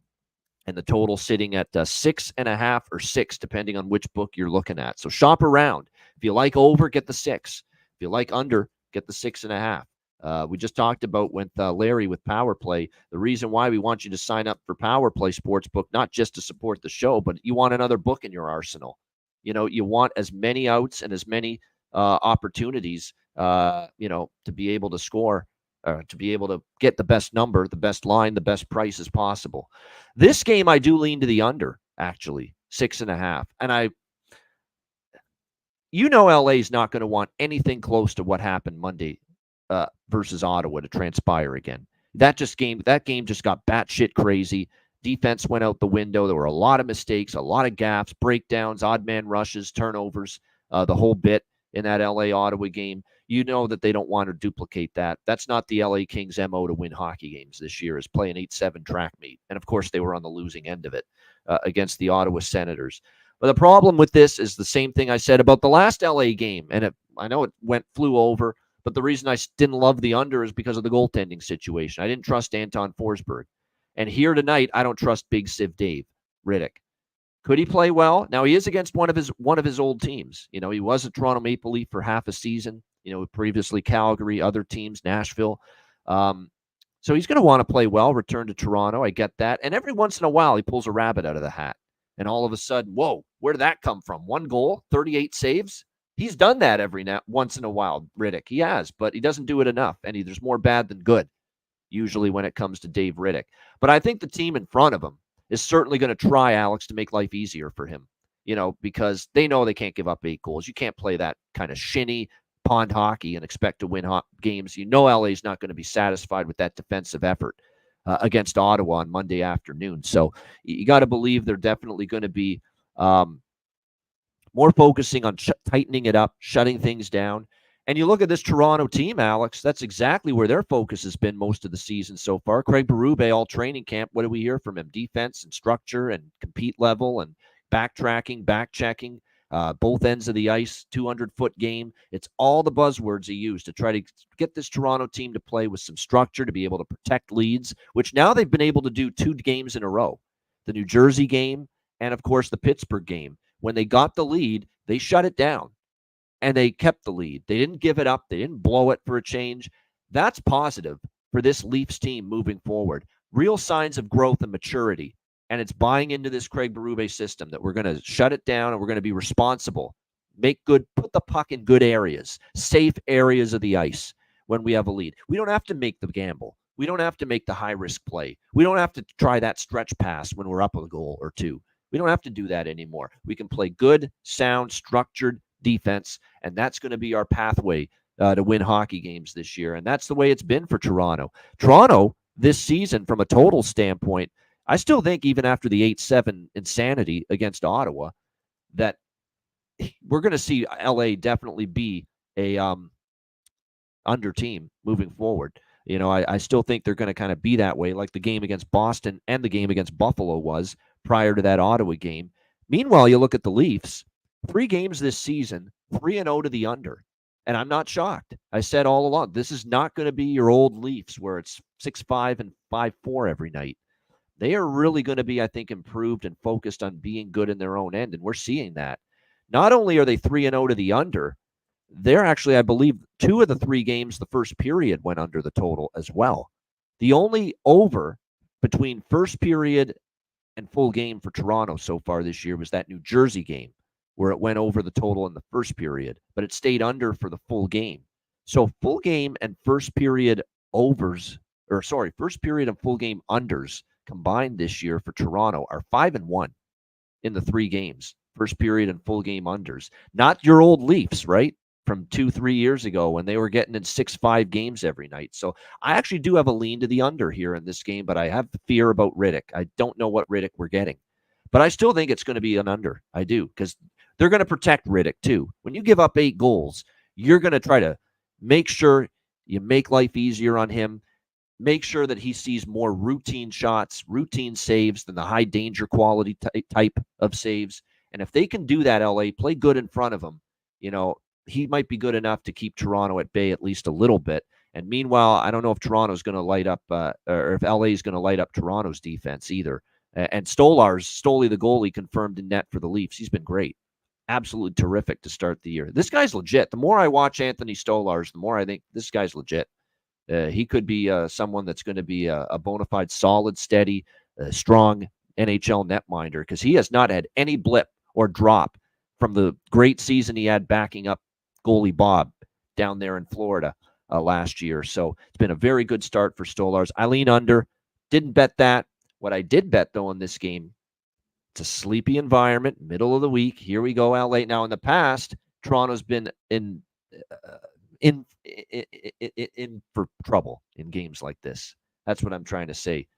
And the total sitting at 6.5 or 6, depending on which book you're looking at. So shop around. If you like over, get the 6. If you like under, get the 6.5. We just talked about with Larry with Power Play. The reason why we want you to sign up for Power Play Sportsbook, not just to support the show, but you want another book in your arsenal. You want as many outs and as many opportunities to be able to score, to be able to get the best number, the best line, the best price as possible. This game, I do lean to the under, actually, 6.5. And LA is not going to want anything close to what happened Monday versus Ottawa to transpire again. That game just got batshit crazy. Defense went out the window. There were a lot of mistakes, a lot of gaffes, breakdowns, odd man rushes, turnovers, the whole bit in that LA-Ottawa game. That they don't want to duplicate that. That's not the LA Kings' MO to win hockey games this year, is play an 8-7 track meet. And, of course, they were on the losing end of it against the Ottawa Senators. But the problem with this is the same thing I said about the last LA game. And I know it flew over, but the reason I didn't love the under is because of the goaltending situation. I didn't trust Anton Forsberg. And here tonight, I don't trust Big Siv Dave Riddick. Could he play well? Now, he is against one of his old teams. He was a Toronto Maple Leaf for half a season. Previously Calgary, other teams, Nashville. So he's going to want to play well, return to Toronto. I get that. And every once in a while, he pulls a rabbit out of the hat. And all of a sudden, whoa, where did that come from? 1 goal, 38 saves? He's done that once in a while, Riddick. He has, but he doesn't do it enough. And there's more bad than good, usually when it comes to Dave Riddick. But I think the team in front of him is certainly going to try, Alex, to make life easier for him, because they know they can't give up 8 goals. You can't play that kind of shinny pond hockey and expect to win games. LA's not going to be satisfied with that defensive effort against Ottawa on Monday afternoon. So you got to believe they're definitely going to be more focusing on tightening it up, shutting things down. And you look at this Toronto team, Alex, that's exactly where their focus has been most of the season so far. Craig Berube, all training camp, what do we hear from him? Defense and structure and compete level and backtracking, back-checking, both ends of the ice, 200-foot game. It's all the buzzwords he used to try to get this Toronto team to play with some structure, to be able to protect leads, which now they've been able to do 2 games in a row. The New Jersey game and, of course, the Pittsburgh game. When they got the lead, they shut it down. And they kept the lead. They didn't give it up. They didn't blow it for a change. That's positive for this Leafs team moving forward. Real signs of growth and maturity. And it's buying into this Craig Berube system that we're going to shut it down and we're going to be responsible. Put the puck in good areas, safe areas of the ice when we have a lead. We don't have to make the gamble. We don't have to make the high-risk play. We don't have to try that stretch pass when we're up a goal or 2. We don't have to do that anymore. We can play good, sound, structured, defense, and that's going to be our pathway to win hockey games this year. And that's the way it's been for Toronto. Toronto this season, from a total standpoint, I still think even after the 8-7 insanity against Ottawa, that we're going to see LA definitely be a under team moving forward. You know, I still think they're going to kind of be that way, like the game against Boston and the game against Buffalo was prior to that Ottawa game. Meanwhile, you look at the Leafs, 3 games this season, 3-0 to the under. And I'm not shocked. I said all along, this is not going to be your old Leafs where it's 6-5 and 5-4 every night. They are really going to be, I think, improved and focused on being good in their own end, and we're seeing that. Not only are they 3-0 to the under, they're actually, I believe, 2 of the 3 games, the first period went under the total as well. The only over between first period and full game for Toronto so far this year was that New Jersey game, where it went over the total in the first period, but it stayed under for the full game. So full game and first period overs, first period and full game unders combined this year for Toronto are 5-1 in the 3 games, first period and full game unders. Not your old Leafs, right? From 2-3 years ago when they were getting in 6-5 games every night. So I actually do have a lean to the under here in this game, but I have fear about Riddick. I don't know what Riddick we're getting, but I still think it's going to be an under. I do, because they're going to protect Riddick too. When you give up 8 goals, you're going to try to make sure you make life easier on him, make sure that he sees more routine shots, routine saves than the high danger quality type of saves. And if they can do that, LA, play good in front of him, you know, he might be good enough to keep Toronto at bay at least a little bit. And meanwhile, I don't know if Toronto's going to light up or if LA is going to light up Toronto's defense either. And Stoley, the goalie, confirmed in net for the Leafs. He's been great. Absolutely terrific to start the year. This guy's legit. The more I watch Anthony Stolarz, the more I think this guy's legit. He could be someone that's going to be a bona fide, solid, steady, strong NHL netminder, because he has not had any blip or drop from the great season he had backing up goalie Bob down there in Florida last year. So it's been a very good start for Stolarz. I lean under. Didn't bet that. What I did bet, though, in this game, it's a sleepy environment, middle of the week. Here we go, LA. Now, in the past, Toronto's been in for trouble in games like this. That's what I'm trying to say.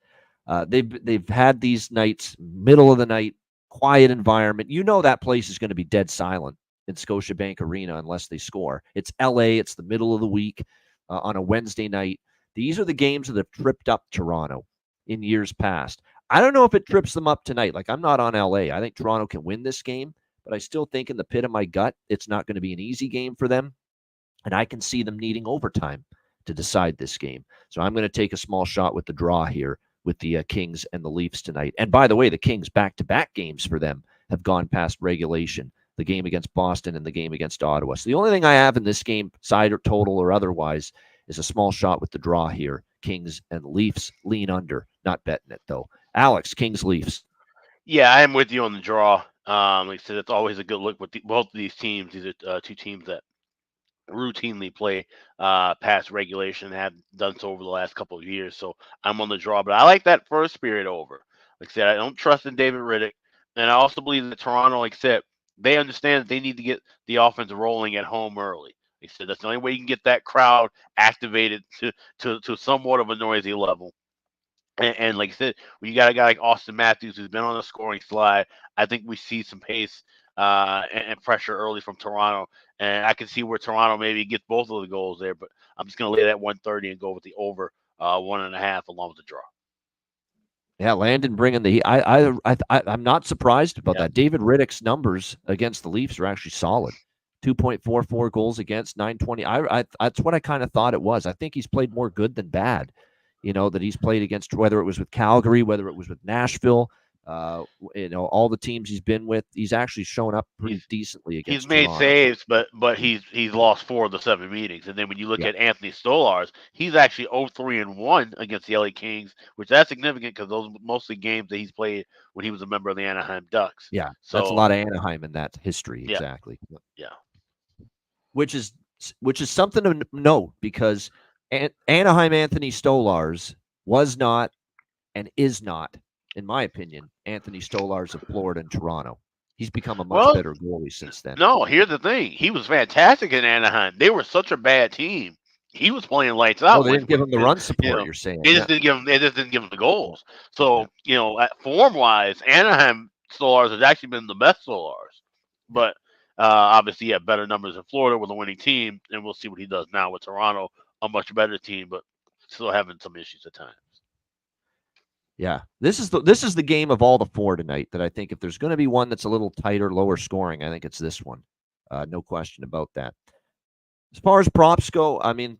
They've had these nights, middle of the night, quiet environment. You know that place is going to be dead silent in Scotiabank Arena unless they score. It's LA. It's the middle of the week on a Wednesday night. These are the games that have tripped up Toronto in years past. I don't know if it trips them up tonight. Like, I'm not on LA. I think Toronto can win this game, but I still think in the pit of my gut, it's not going to be an easy game for them. And I can see them needing overtime to decide this game. So I'm going to take a small shot with the draw here with the Kings and the Leafs tonight. And by the way, the Kings back-to-back games for them have gone past regulation, the game against Boston and the game against Ottawa. So the only thing I have in this game, side or total or otherwise, is a small shot with the draw here. Kings and Leafs, lean under, not betting it though. Alex, Kings, Leafs. Yeah, I am with you on the draw. Like I said, it's always a good look with both of these teams. These are 2 teams that routinely play past regulation, have done so over the last couple of years. So I'm on the draw, but I like that first period over. Like I said, I don't trust in David Riddick, and I also believe that Toronto, like I said, they understand that they need to get the offense rolling at home early. Like I said, that's the only way you can get that crowd activated to somewhat of a noisy level. And like I said, when you got a guy like Austin Matthews who's been on the scoring slide, I think we see some pace and pressure early from Toronto. And I can see where Toronto maybe gets both of the goals there, but I'm just going to lay that 130 and go with the over 1.5 along with the draw. Yeah, Landon bringing the. I'm not surprised about that. David Riddick's numbers against the Leafs are actually solid. 2.44 goals against, 920. That's what I kind of thought it was. I think he's played more good than bad. You know, that he's played against, whether it was with Calgary, whether it was with Nashville, you know, all the teams he's been with, he's actually shown up pretty decently against. He's made Toronto. saves, but he's lost 4 of the 7 meetings. And then when you look at Anthony Stolarz, he's actually 0-3-1 against the LA Kings, which that's significant because those are mostly games that he's played when he was a member of the Anaheim Ducks. Yeah, so that's a lot of Anaheim in that history. Yeah. Exactly. Yeah. Which is something to note, because Anaheim Anthony Stolarz was not and is not, in my opinion, Anthony Stolarz of Florida and Toronto. He's become a much Well, better goalie since then. no, here's the thing. He was fantastic in Anaheim. They were such a bad team. He was playing lights out. Oh, they didn't give him the run support, know, you're saying. they Yeah. just didn't give him. They just didn't give him the goals. So form wise, Anaheim Stars has actually been the best Stars. But obviously, yeah, better numbers in Florida with a winning team, and we'll see what he does now with Toronto, a much better team, but still having some issues at times. Yeah, this is the game of all the four tonight that I think if there's going to be one that's a little tighter, lower scoring, I think it's this one. No question about that. As far as props go, I mean,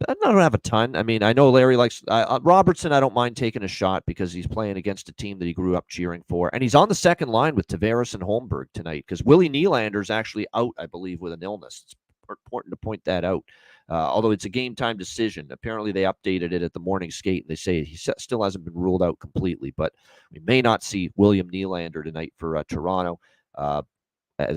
I don't have a ton. I mean, I know Larry likes Robertson. I don't mind taking a shot because he's playing against a team that he grew up cheering for, and he's on the second line with Tavares and Holmberg tonight because Willie Nylander's actually out, I believe, with an illness. It's important to point that out. Although it's a game time decision. Apparently, they updated it at the morning skate, and they say he still hasn't been ruled out completely. But we may not see William Nylander tonight for Toronto.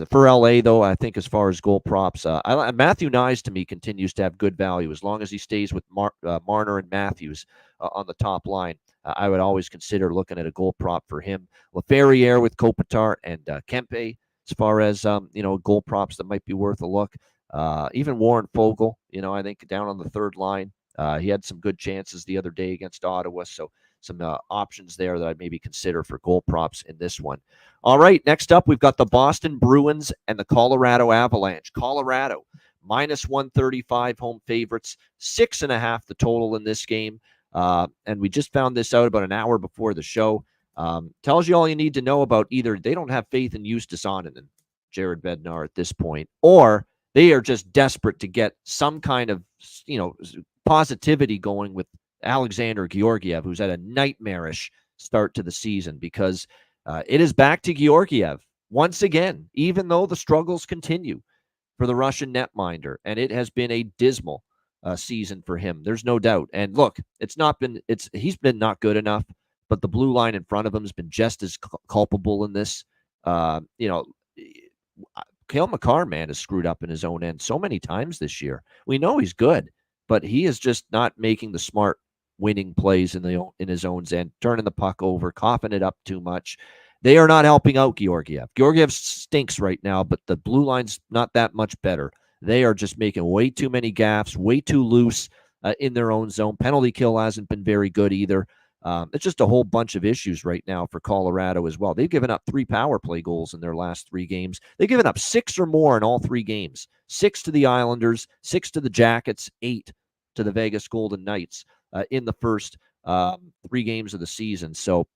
For LA, though, I think as far as goal props, Matthew Nyes to me continues to have good value as long as he stays with Marner and Matthews on the top line. I would always consider looking at a goal prop for him. Laferriere with Kopitar and Kempe as far as goal props that might be worth a look. Even Warren Fogle, I think down on the third line. He had some good chances the other day against Ottawa, so some options there that I'd maybe consider for goal props in this one. All right, next up, we've got the Boston Bruins and the Colorado Avalanche. Colorado, -135 home favorites, 6.5 the total in this game. And we just found this out about an hour before the show. Tells you all you need to know about either they don't have faith in Justus Onanen, Jared Bednar at this point, or they are just desperate to get some kind of, positivity going with Alexander Georgiev, who's had a nightmarish start to the season because it is back to Georgiev once again, even though the struggles continue for the Russian netminder, and it has been a dismal season for him. There's no doubt. And look, he's been not good enough, but the blue line in front of him has been just as culpable in this. Cale Makar, man, has screwed up in his own end so many times this year. We know he's good, but he is just not making the smart winning plays in his own end, turning the puck over, coughing it up too much. They are not helping out Georgiev. Georgiev stinks right now, but the blue line's not that much better. They are just making way too many gaffes, way too loose in their own zone. Penalty kill hasn't been very good either. It's just a whole bunch of issues right now for Colorado as well. They've given up 3 power play goals in their last 3 games. They've given up 6 or more in all 3 games. 6 to the Islanders, 6 to the Jackets, 8 to the Vegas Golden Knights in the first 3 games of the season. So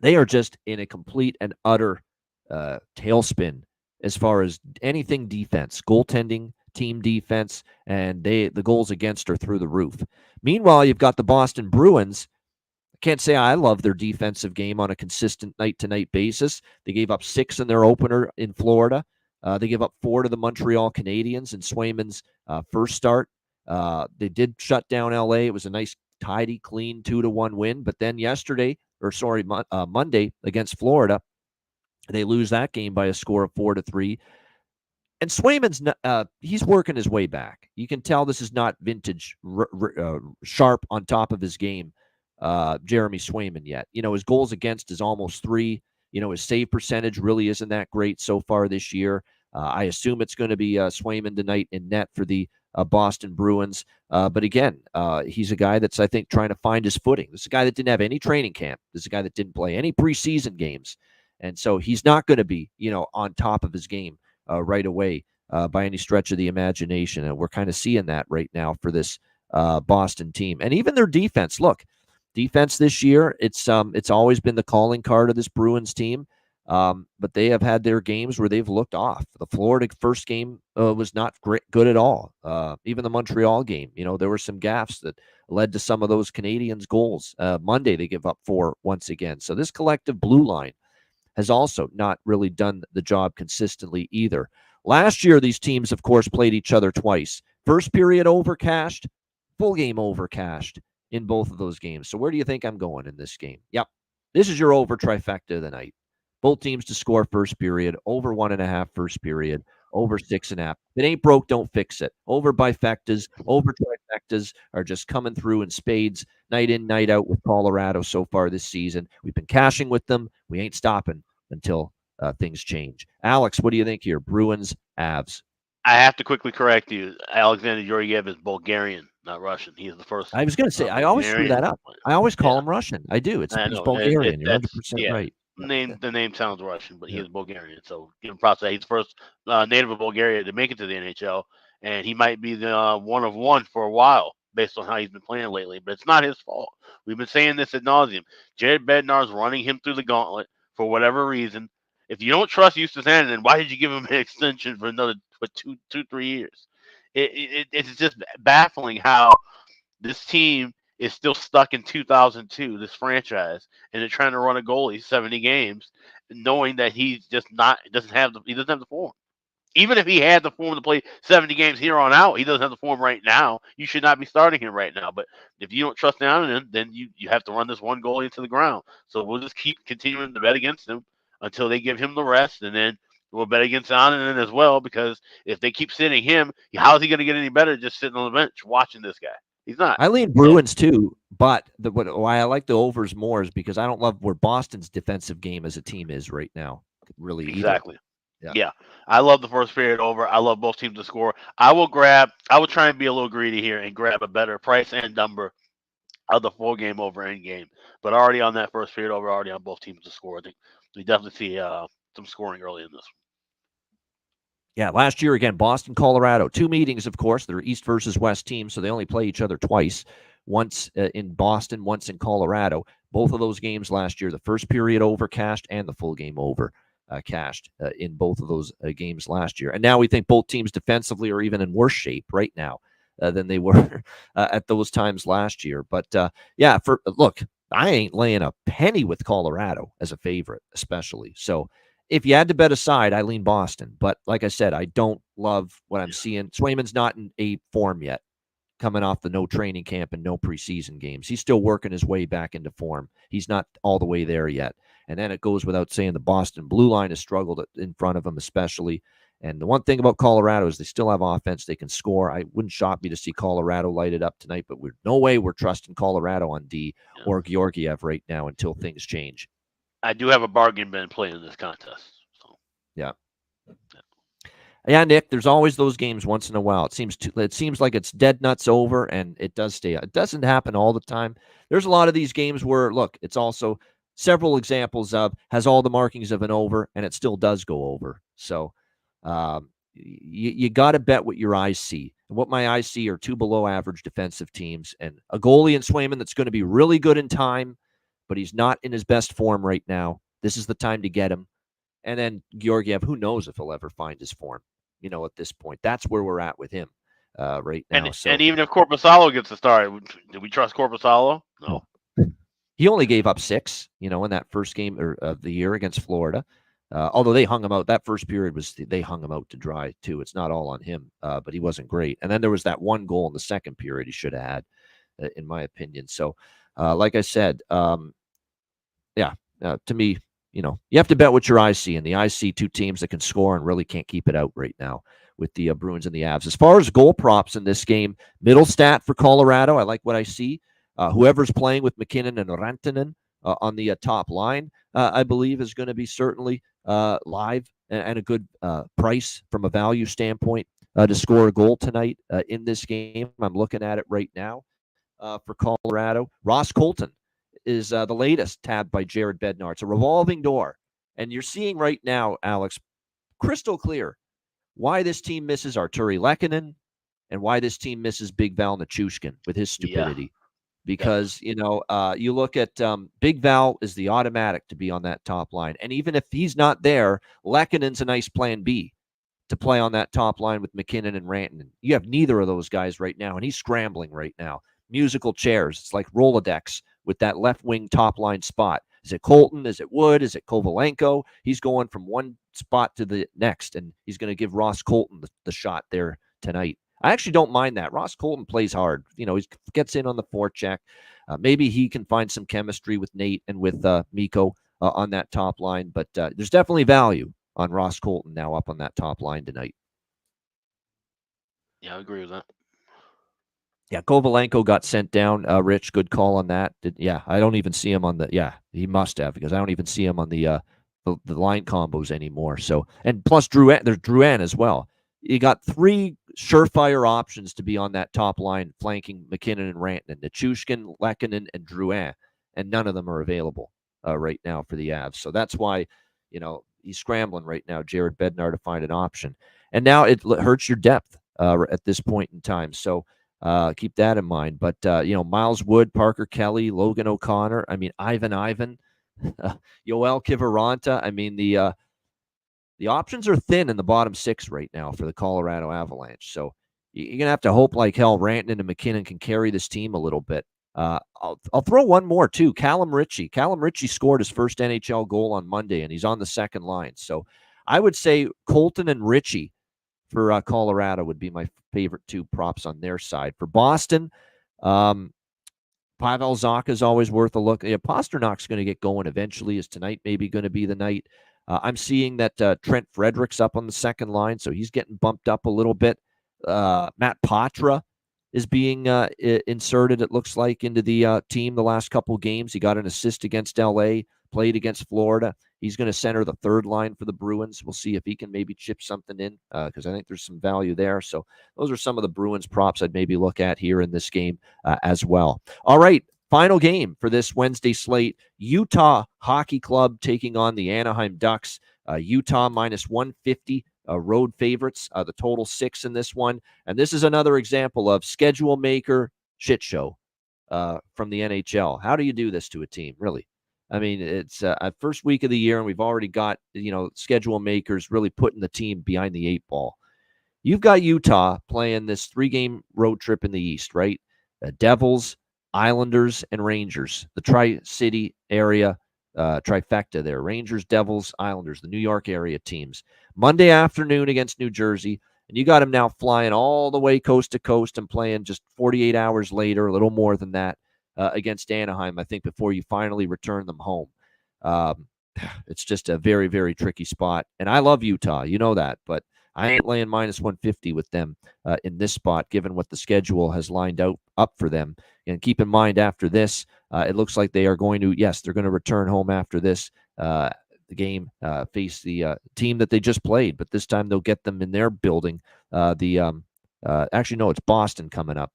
they are just in a complete and utter tailspin as far as anything defense, goaltending, team defense, and the goals against are through the roof. Meanwhile, you've got the Boston Bruins. Can't say I love their defensive game on a consistent night-to-night basis. They gave up 6 in their opener in Florida. They gave up 4 to the Montreal Canadiens in Swayman's first start. They did shut down LA. It was a nice, tidy, clean 2-1 win. But then Monday against Florida, they lose that game by a score of 4-3. And Swayman's he's working his way back. You can tell this is not vintage sharp on top of his game. Jeremy Swayman yet. His goals against is almost 3. His save percentage really isn't that great so far this year. I assume it's going to be Swayman tonight in net for the Boston Bruins. But again, he's a guy that's, I think, trying to find his footing. This is a guy that didn't have any training camp. This is a guy that didn't play any preseason games. And so he's not going to be, on top of his game right away by any stretch of the imagination. And we're kind of seeing that right now for this Boston team. And even their defense. Look, defense this year, it's always been the calling card of this Bruins team, but they have had their games where they've looked off. The Florida first game was not good at all. Even the Montreal game, there were some gaffes that led to some of those Canadiens' goals. Monday, they give up 4 once again. So this collective blue line has also not really done the job consistently either. Last year, these teams, of course, played each other twice. First period overcashed, full game overcashed in both of those games. So where do you think I'm going in this game? Yep. This is your over trifecta of the night. Both teams to score first period, over 1.5 first period, over 6.5. If it ain't broke, don't fix it. Over bifectas, over trifectas are just coming through in spades, night in, night out with Colorado so far this season. We've been cashing with them. We ain't stopping until things change. Alex, what do you think here? Bruins, Avs. I have to quickly correct you. Alexander Georgiev is Bulgarian, not Russian. He is the first. I was going to say, I always screw that up. I always call him Russian. I do. He's Bulgarian. You're 100% right. The name sounds Russian, but he is Bulgarian. So give him props. He's the first native of Bulgaria to make it to the NHL, and he might be the one of one for a while based on how he's been playing lately. But it's not his fault. We've been saying this ad nauseum. Jared Bednar's running him through the gauntlet for whatever reason. If you don't trust Justus Annunen, then why did you give him an extension for another 3 years? It's just baffling how this team is still stuck in 2002, this franchise, and they're trying to run a goalie 70 games, knowing that he's just not, he doesn't have the form. Even if he had the form to play 70 games here on out, he doesn't have the form right now. You should not be starting him right now. But if you don't trust Allen, then you have to run this one goalie into the ground. So we'll just keep continuing to bet against him until they give him the rest, and then we'll bet against Allen as well, because if they keep sitting him, how's he going to get any better just sitting on the bench watching this guy? He's not. I lean Bruins too, but why I like the overs more is because I don't love where Boston's defensive game as a team is right now. Really, exactly. Yeah. I love the first period over. I love both teams to score. I will try and be a little greedy here and grab a better price and number of the full game over end game. But already on that first period over, already on both teams to score. I think we definitely see some scoring early in this. Yeah, last year, again, Boston, Colorado. 2 meetings, of course. They're East versus West teams, so they only play each other twice. Once in Boston, once in Colorado. Both of those games last year, the first period over cashed and the full game over cashed in both of those games last year. And now we think both teams defensively are even in worse shape right now than they were at those times last year. But, look, I ain't laying a penny with Colorado as a favorite, especially. So, if you had to bet a side, I lean Boston. But like I said, I don't love what I'm seeing. Swayman's not in a form yet, coming off the no training camp and no preseason games. He's still working his way back into form. He's not all the way there yet. And then it goes without saying the Boston blue line has struggled in front of him especially. And the one thing about Colorado is they still have offense. They can score. I wouldn't shock me to see Colorado light it up tonight, but no way we're trusting Colorado on D or Georgiev right now until things change. I do have a bargain bin playing in this contest. So. Yeah, Nick, there's always those games once in a while. It seems like it's dead nuts over, and it does stay. It doesn't happen all the time. There's a lot of these games where, look, it's also several examples of has all the markings of an over, and it still does go over. So you got to bet what your eyes see. And what my eyes see are 2 below average defensive teams and a goalie in Swayman that's going to be really good in time, but he's not in his best form right now. This is the time to get him. And then Georgiev, who knows if he'll ever find his form, at this point. That's where we're at with him right now. And even if Korpisalo gets a start, do we trust Korpisalo? No. He only gave up 6, in that first game of the year against Florida. Although they hung him out. That first period they hung him out to dry, too. It's not all on him, but he wasn't great. And then there was that one goal in the second period he should have had, in my opinion. So, like I said, to me, you have to bet what your eyes see, and the eyes see 2 teams that can score and really can't keep it out right now with the Bruins and the Avs. As far as goal props in this game, middle stat for Colorado, I like what I see. Whoever's playing with McKinnon and Rantanen on the top line, I believe is going to be certainly live and a good price from a value standpoint to score a goal tonight in this game. I'm looking at it right now for Colorado. Ross Colton is the latest tabbed by Jared Bednar. It's a revolving door. And you're seeing right now, Alex, crystal clear why this team misses Arturi Lehkonen and why this team misses Big Val Nichushkin with his stupidity. Because, you look at Big Val is the automatic to be on that top line. And even if he's not there, Lehkonen's a nice plan B to play on that top line with McKinnon and Rantanen. You have neither of those guys right now, and he's scrambling right now. Musical chairs. It's like Rolodex with that left wing top line spot. Is it Colton? Is it Wood? Is it Kovalenko? He's going from one spot to the next, and he's going to give Ross Colton the shot there tonight. I actually don't mind that. Ross Colton plays hard. He gets in on the forecheck. Maybe he can find some chemistry with Nate and with Mikko on that top line, but there's definitely value on Ross Colton now up on that top line tonight. Yeah, I agree with that. Yeah, Kovalenko got sent down. Rich, good call on that. I don't even see him on the. Yeah, he must have, because I don't even see him on the the line combos anymore. So, and plus there's Drouin as well. You got 3 surefire options to be on that top line, flanking McKinnon and Rantanen, Nichushkin, Lehkonen, and Drouin, and none of them are available right now for the Avs. So that's why, he's scrambling right now, Jared Bednar, to find an option. And now it hurts your depth at this point in time. So keep that in mind. But, Miles Wood, Parker Kelly, Logan O'Connor, Ivan, Yoel Kiviranta. The options are thin in the bottom 6 right now for the Colorado Avalanche. So you're going to have to hope like hell Rantanen and McKinnon can carry this team a little bit. I'll throw one more, too. Callum Ritchie. Callum Ritchie scored his first NHL goal on Monday, and he's on the second line. So I would say Colton and Ritchie for Colorado would be my favorite 2 props on their side. For Boston, Pavel Zacha is always worth a look. Yeah, Pasternak's going to get going eventually. Is tonight maybe going to be the night? I'm seeing that Trent Frederic's up on the second line, so he's getting bumped up a little bit. Matt Patra is being inserted, it looks like, into the team the last couple games. He got an assist against L.A., played against Florida. He's going to center the third line for the Bruins. We'll see if he can maybe chip something in because I think there's some value there. So those are some of the Bruins props I'd maybe look at here in this game as well. All right. Final game for this Wednesday slate, Utah Hockey Club taking on the Anaheim Ducks. Utah minus 150, road favorites, the total 6 in this one. And this is another example of schedule maker shit show from the NHL. How do you do this to a team, really? It's first week of the year, and we've already got, schedule makers really putting the team behind the 8 ball. You've got Utah playing this 3-game road trip in the East, right? Devils, Islanders, and Rangers, the Tri-City area trifecta there. Rangers, Devils, Islanders, the New York area teams. Monday afternoon against New Jersey, and you got them now flying all the way coast to coast and playing just 48 hours later, a little more than that, against Anaheim, I think, before you finally return them home. It's just a very, very tricky spot. And I love Utah, you know that, but I ain't laying minus 150 with them in this spot, given what the schedule has lined out up for them. And keep in mind, after this, it looks like they are going to, they're going to return home after this the game, face the team that they just played, but this time they'll get them in their building. Actually, no, it's Boston coming up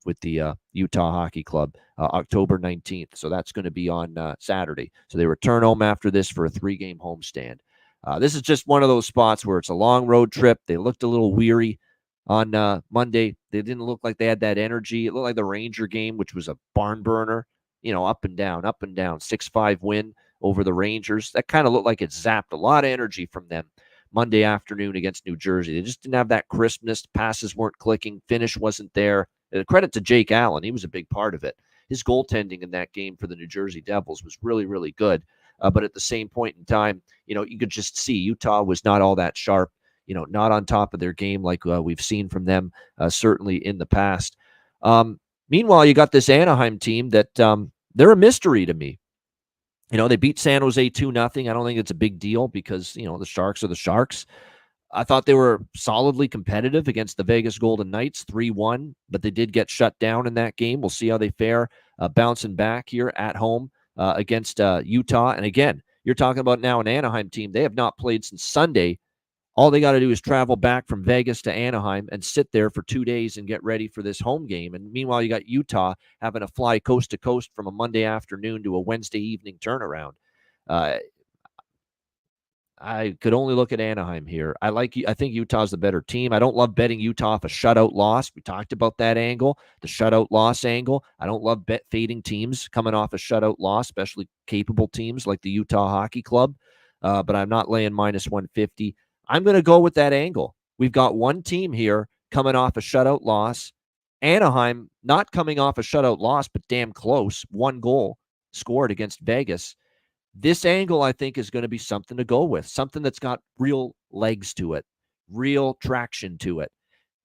with the Utah Hockey Club, October 19th. So that's going to be on Saturday. So they return home after this for a 3-game homestand. This is just one of those spots where it's a long road trip. They looked a little weary on Monday. They didn't look like they had that energy. It looked like the Ranger game, which was a barn burner, up and down, 6-5 win over the Rangers. That kind of looked like it zapped a lot of energy from them Monday afternoon against New Jersey. They just didn't have that crispness. Passes weren't clicking. Finish wasn't there. Credit to Jake Allen. He was a big part of it. His goaltending in that game for the New Jersey Devils was really, really good. But at the same point in time, you could just see Utah was not all that sharp, not on top of their game like we've seen from them, certainly in the past. Meanwhile, you got this Anaheim team that they're a mystery to me. They beat San Jose 2-0. I don't think it's a big deal because, the Sharks are the Sharks. I thought they were solidly competitive against the Vegas Golden Knights, 3-1, but they did get shut down in that game. We'll see how they fare bouncing back here at home against Utah. And again, you're talking about now an Anaheim team. They have not played since Sunday. All they got to do is travel back from Vegas to Anaheim and sit there for 2 days and get ready for this home game. And meanwhile, you got Utah having to fly coast to coast from a Monday afternoon to a Wednesday evening turnaround. I could only look at Anaheim here. I think Utah's the better team. I don't love betting Utah off a shutout loss. We talked about that angle, the shutout loss angle. I don't love fading teams coming off a shutout loss, especially capable teams like the Utah Hockey Club. But I'm not laying minus 150. I'm going to go with that angle. We've got one team here coming off a shutout loss. Anaheim not coming off a shutout loss, but damn close. 1 goal scored against Vegas. This angle, I think, is going to be something to go with, something that's got real legs to it, real traction to it.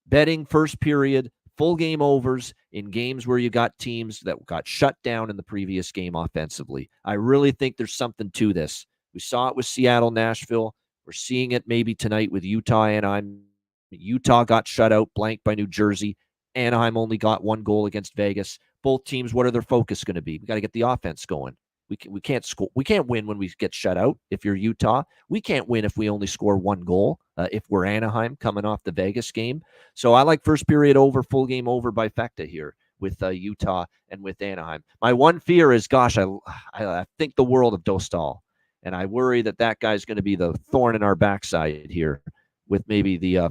Betting first period, full game overs in games where you got teams that got shut down in the previous game offensively. I really think there's something to this. We saw it with Seattle, Nashville. We're seeing it maybe tonight with Utah, Anaheim. Utah got shut out, blanked by New Jersey. Anaheim only got 1 goal against Vegas. Both teams, what are their focus going to be? We got to get the offense going. We can't score. We can't win when we get shut out. If you're Utah, we can't win if we only score one goal. If we're Anaheim coming off the Vegas game, so I like first period over, full game over by Fecta here with Utah and with Anaheim. My one fear is, gosh, I think the world of Dostal, and I worry that guy's going to be the thorn in our backside here with maybe the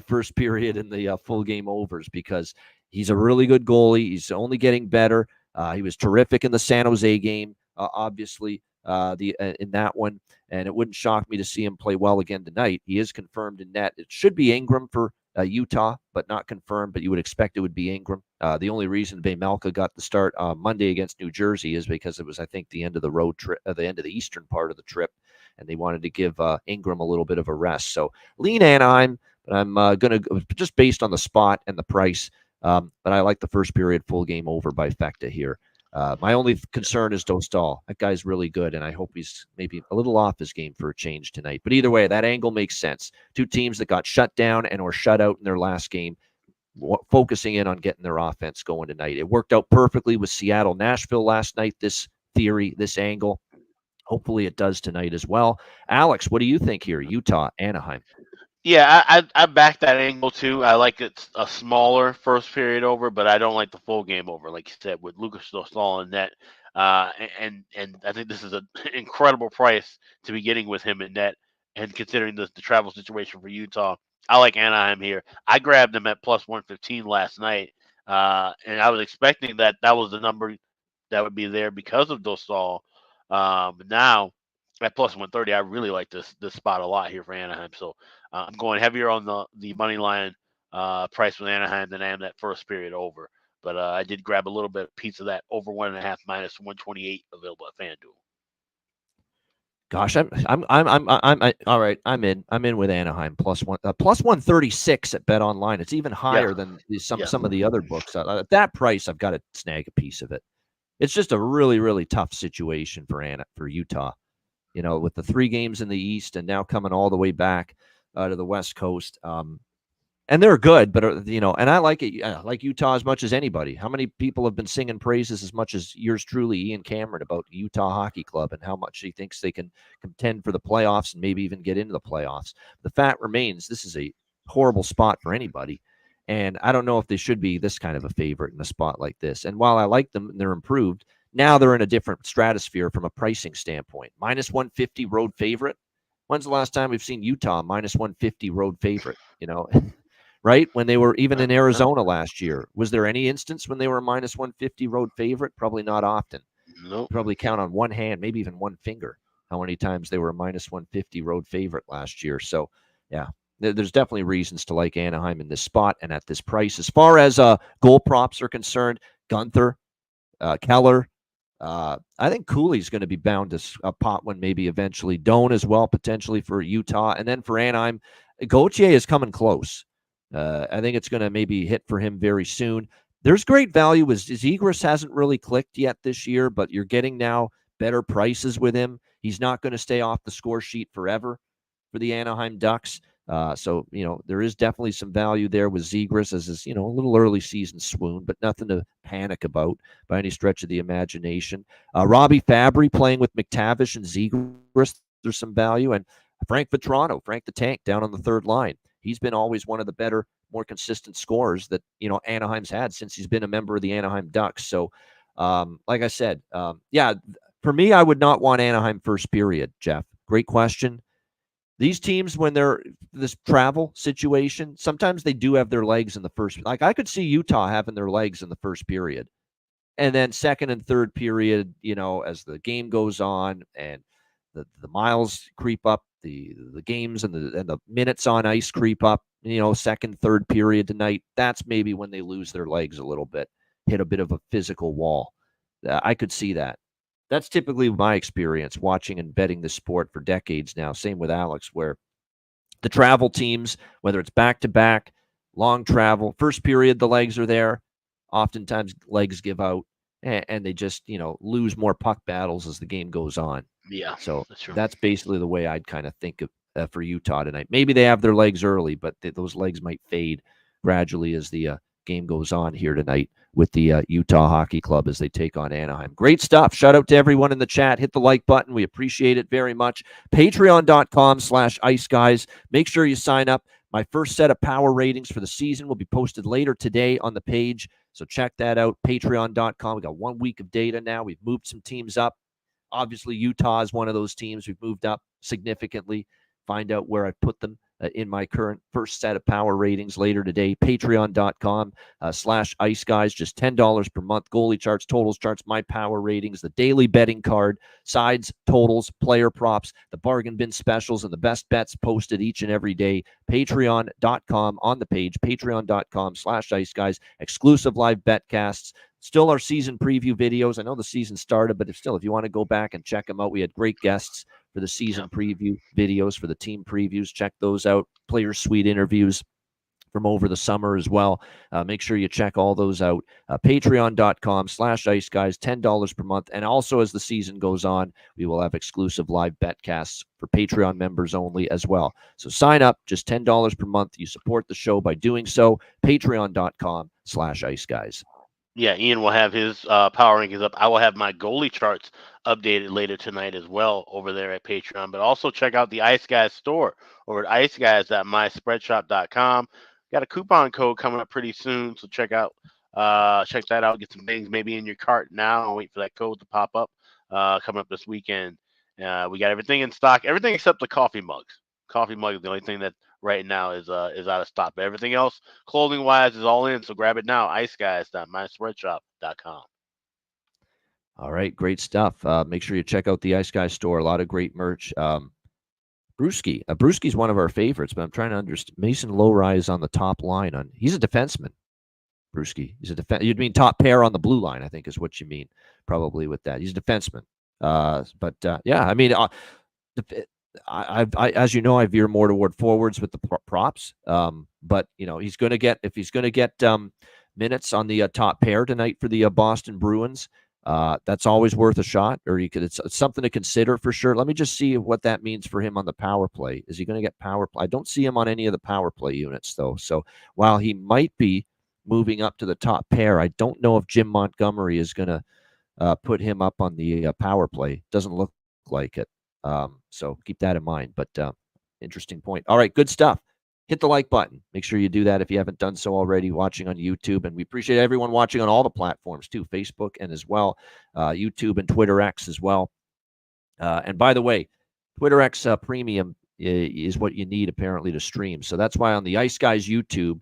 first period and the full game overs, because he's a really good goalie. He's only getting better. He was terrific in the San Jose game, obviously, in that one, and it wouldn't shock me to see him play well again tonight. He is confirmed in net. It should be Ingram for Utah, but not confirmed, but you would expect it would be Ingram. The only reason Vejmelka got the start Monday against New Jersey is because it was, I think, the end of the road trip, the end of the eastern part of the trip, and they wanted to give Ingram a little bit of a rest. So lean Anaheim, but I'm going to, just based on the spot and the price, but I like the first period full game over by Fecta here. My only concern is Dostal. That guy's really good, and I hope he's maybe a little off his game for a change tonight. But either way, that angle makes sense. Two teams that got shut down and or shut out in their last game, focusing in on getting their offense going tonight. It worked out perfectly with Seattle-Nashville last night, this theory, this angle. Hopefully it does tonight as well. Alex, what do you think here? Utah, Anaheim. Yeah, I back that angle too. I like it a smaller first period over, but I don't like the full game over, like you said, with Lucas Dostal in net. And I think this is an incredible price to be getting with him in net, and considering the travel situation for Utah, I like Anaheim here. I grabbed them at plus 115 last night, and I was expecting that was the number that would be there because of Dostal. But now at plus 130, I really like this spot a lot here for Anaheim. So I'm going heavier on the money line price with Anaheim than I am that first period over. But I did grab a little bit of piece of that over 1.5 minus 128 available at FanDuel. Gosh, I'm all right. I'm in with Anaheim plus 136 at Bet Online. It's even higher than some of the other books. At that price, I've got to snag a piece of it. It's just a really, really tough situation for Utah. You know, with the 3 games in the East and now coming all the way back to the West Coast. And they're good, but, and I like it. I like Utah as much as anybody. How many people have been singing praises as much as yours truly, Ian Cameron, about Utah Hockey Club and how much he thinks they can contend for the playoffs and maybe even get into the playoffs? The fact remains, this is a horrible spot for anybody. And I don't know if they should be this kind of a favorite in a spot like this. And while I like them and they're improved, now they're in a different stratosphere from a pricing standpoint. Minus 150 road favorite. When's the last time we've seen Utah minus 150 road favorite? Right? When they were even in Arizona last year. Was there any instance when they were minus 150 road favorite? Probably not often. Nope. Probably count on one hand, maybe even one finger, how many times they were a minus 150 road favorite last year. So, yeah, there's definitely reasons to like Anaheim in this spot and at this price. As far as goal props are concerned, Gunther, Keller, I think Cooley's going to be bound to a pot one maybe eventually. Doan as well, potentially for Utah. And then for Anaheim, Gauthier is coming close. I think it's going to maybe hit for him very soon. There's great value. Zegras hasn't really clicked yet this year, but you're getting now better prices with him. He's not going to stay off the score sheet forever for the Anaheim Ducks. So, there is definitely some value there with Zegras as his, a little early season swoon, but nothing to panic about by any stretch of the imagination. Robbie Fabry playing with McTavish and Zegras, there's some value. And Frank Vetrano, Frank the Tank, down on the third line. He's been always one of the better, more consistent scorers that, Anaheim's had since he's been a member of the Anaheim Ducks. So, like I said, for me, I would not want Anaheim first period, Jeff. Great question. These teams, when they're this travel situation, sometimes they do have their legs in the first. Like I could see Utah having their legs in the first period. And then second and third period, as the game goes on and the miles creep up, the games and the minutes on ice creep up, second, third period tonight, that's maybe when they lose their legs a little bit, hit a bit of a physical wall. I could see that. That's typically my experience watching and betting this sport for decades now. Same with Alex, where the travel teams, whether it's back-to-back, long travel, first period, the legs are there. Oftentimes legs give out and they just, lose more puck battles as the game goes on. Yeah. So that's basically the way I'd kind of think of for Utah tonight. Maybe they have their legs early, but those legs might fade gradually as the game goes on here tonight with the Utah Hockey Club as they take on Anaheim. Great stuff. Shout out to everyone in the chat. Hit the like button. We appreciate it very much. Patreon.com/IceGuys. Make sure you sign up. My first set of power ratings for the season will be posted later today on the page. So check that out. Patreon.com. We got 1 week of data now. We've moved some teams up. Obviously, Utah is one of those teams we've moved up significantly. Find out where I put them in my current first set of power ratings later today. Patreon.com/IceGuys. Just $10 per month. Goalie charts, totals charts, my power ratings, the daily betting card, sides, totals, player props, the bargain bin specials, and the best bets posted each and every day. Patreon.com on the page. Patreon.com/IceGuys. Exclusive live betcasts. Still our season preview videos. I know the season started, but if you want to go back and check them out, we had great guests for the season preview videos, for the team previews. Check those out. Player suite interviews from over the summer as well. Make sure you check all those out. Patreon.com/IceGuys, $10 per month. And also as the season goes on, we will have exclusive live betcasts for Patreon members only as well. So sign up, just $10 per month. You support the show by doing so. Patreon.com/IceGuys. Yeah, Ian will have his power rankings up. I will have my goalie charts updated later tonight as well over there at Patreon. But also check out the Ice Guys store over at iceguys.myspreadshop.com. Got a coupon code coming up pretty soon, so check that out. Get some things maybe in your cart now and wait for that code to pop up coming up this weekend. We got everything in stock, everything except the coffee mugs. Coffee mug is the only thing that right now is out of stock. But everything else, clothing wise, is all in. So grab it now. iceguys.myspreadshop.com. All right, great stuff. Make sure you check out the Ice Guys store. A lot of great merch. Brewski. Brewski's one of our favorites, but I'm trying to understand. Mason Lowry on the top line. He's a defenseman. Brewski. He's a you'd mean top pair on the blue line, I think is what you mean probably with that. He's a defenseman. Yeah, I mean, I as you know, I veer more toward forwards with the props. But he's going to get minutes on the top pair tonight for the Boston Bruins. That's always worth a shot, or it's something to consider for sure. Let me just see what that means for him on the power play. Is he going to get power play? I don't see him on any of the power play units though. So while he might be moving up to the top pair, I don't know if Jim Montgomery is going to put him up on the power play. Doesn't look like it. So keep that in mind. But interesting point. All right, good stuff. Hit the like button. Make sure you do that if you haven't done so already, watching on YouTube. And we appreciate everyone watching on all the platforms too, Facebook and as well, YouTube and Twitter X as well. And by the way, Twitter X Premium is what you need apparently to stream. So that's why on the Ice Guys YouTube,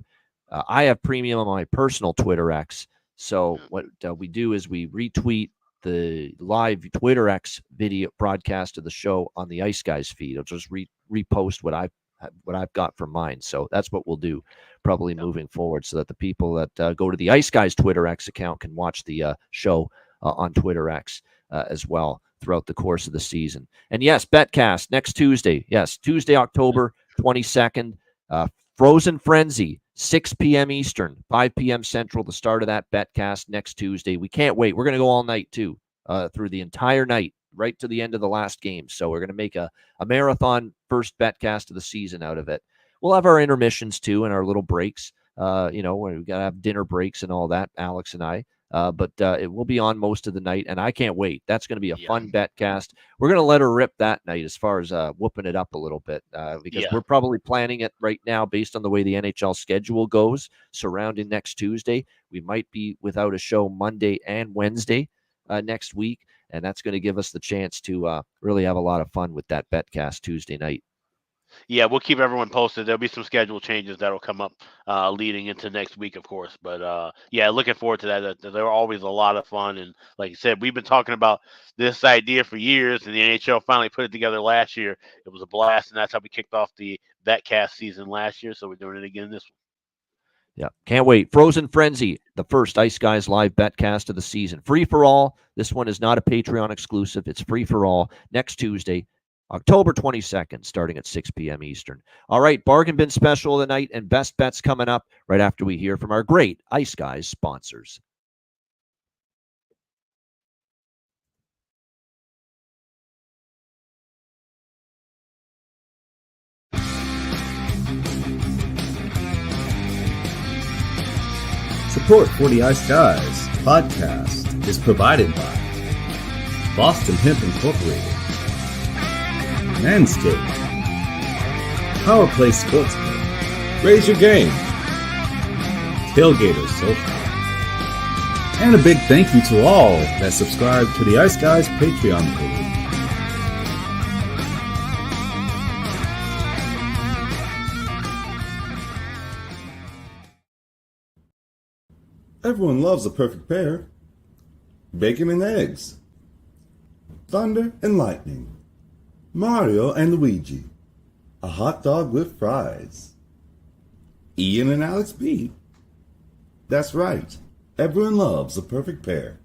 I have premium on my personal Twitter X. So what we do is we retweet the live Twitter X video broadcast of the show on the Ice Guys feed. I'll just repost what I've got for mine. So that's what we'll do probably moving forward, so that the people that go to the Ice Guys Twitter X account can watch the show on Twitter X as well throughout the course of the season. And yes, Betcast next Tuesday. Yes, Tuesday, October 22nd. Frozen Frenzy, 6 p.m. Eastern, 5 p.m. Central, the start of that Betcast next Tuesday. We can't wait. We're going to go all night too, through the entire night, right to the end of the last game. So we're going to make a marathon first Betcast of the season out of it. We'll have our intermissions too and our little breaks. We got to have dinner breaks and all that, Alex and I. But it will be on most of the night, and I can't wait. That's going to be a fun Betcast. We're going to let her rip that night as far as whooping it up a little bit, because we're probably planning it right now based on the way the NHL schedule goes surrounding next Tuesday. We might be without a show Monday and Wednesday next week, and that's going to give us the chance to really have a lot of fun with that Betcast Tuesday night. Yeah, we'll keep everyone posted. There'll be some schedule changes that'll come up leading into next week, of course. But yeah, looking forward to that. They're always a lot of fun. And like you said, we've been talking about this idea for years, and the NHL finally put it together last year. It was a blast, and that's how we kicked off the Betcast season last year. So we're doing it again this one. Yeah, can't wait. Frozen Frenzy, the first Ice Guys live Betcast of the season. Free for all. This one is not a Patreon exclusive. It's free for all next Tuesday, October 22nd, starting at 6 p.m. Eastern. All right, Bargain Bin Special of the night and Best Bets coming up right after we hear from our great Ice Guys sponsors. Support for the Ice Guys podcast is provided by Boston Hemp Incorporated, Manscaped, Power Play Sportsbook, Raise Your Game, Tailgaters Social, and a big thank you to all that subscribe to the Ice Guys Patreon page. Everyone loves a perfect pair. Bacon and eggs. Thunder and lightning. Mario and Luigi. A hot dog with fries. Ian and Alex B. That's right. Everyone loves a perfect pair.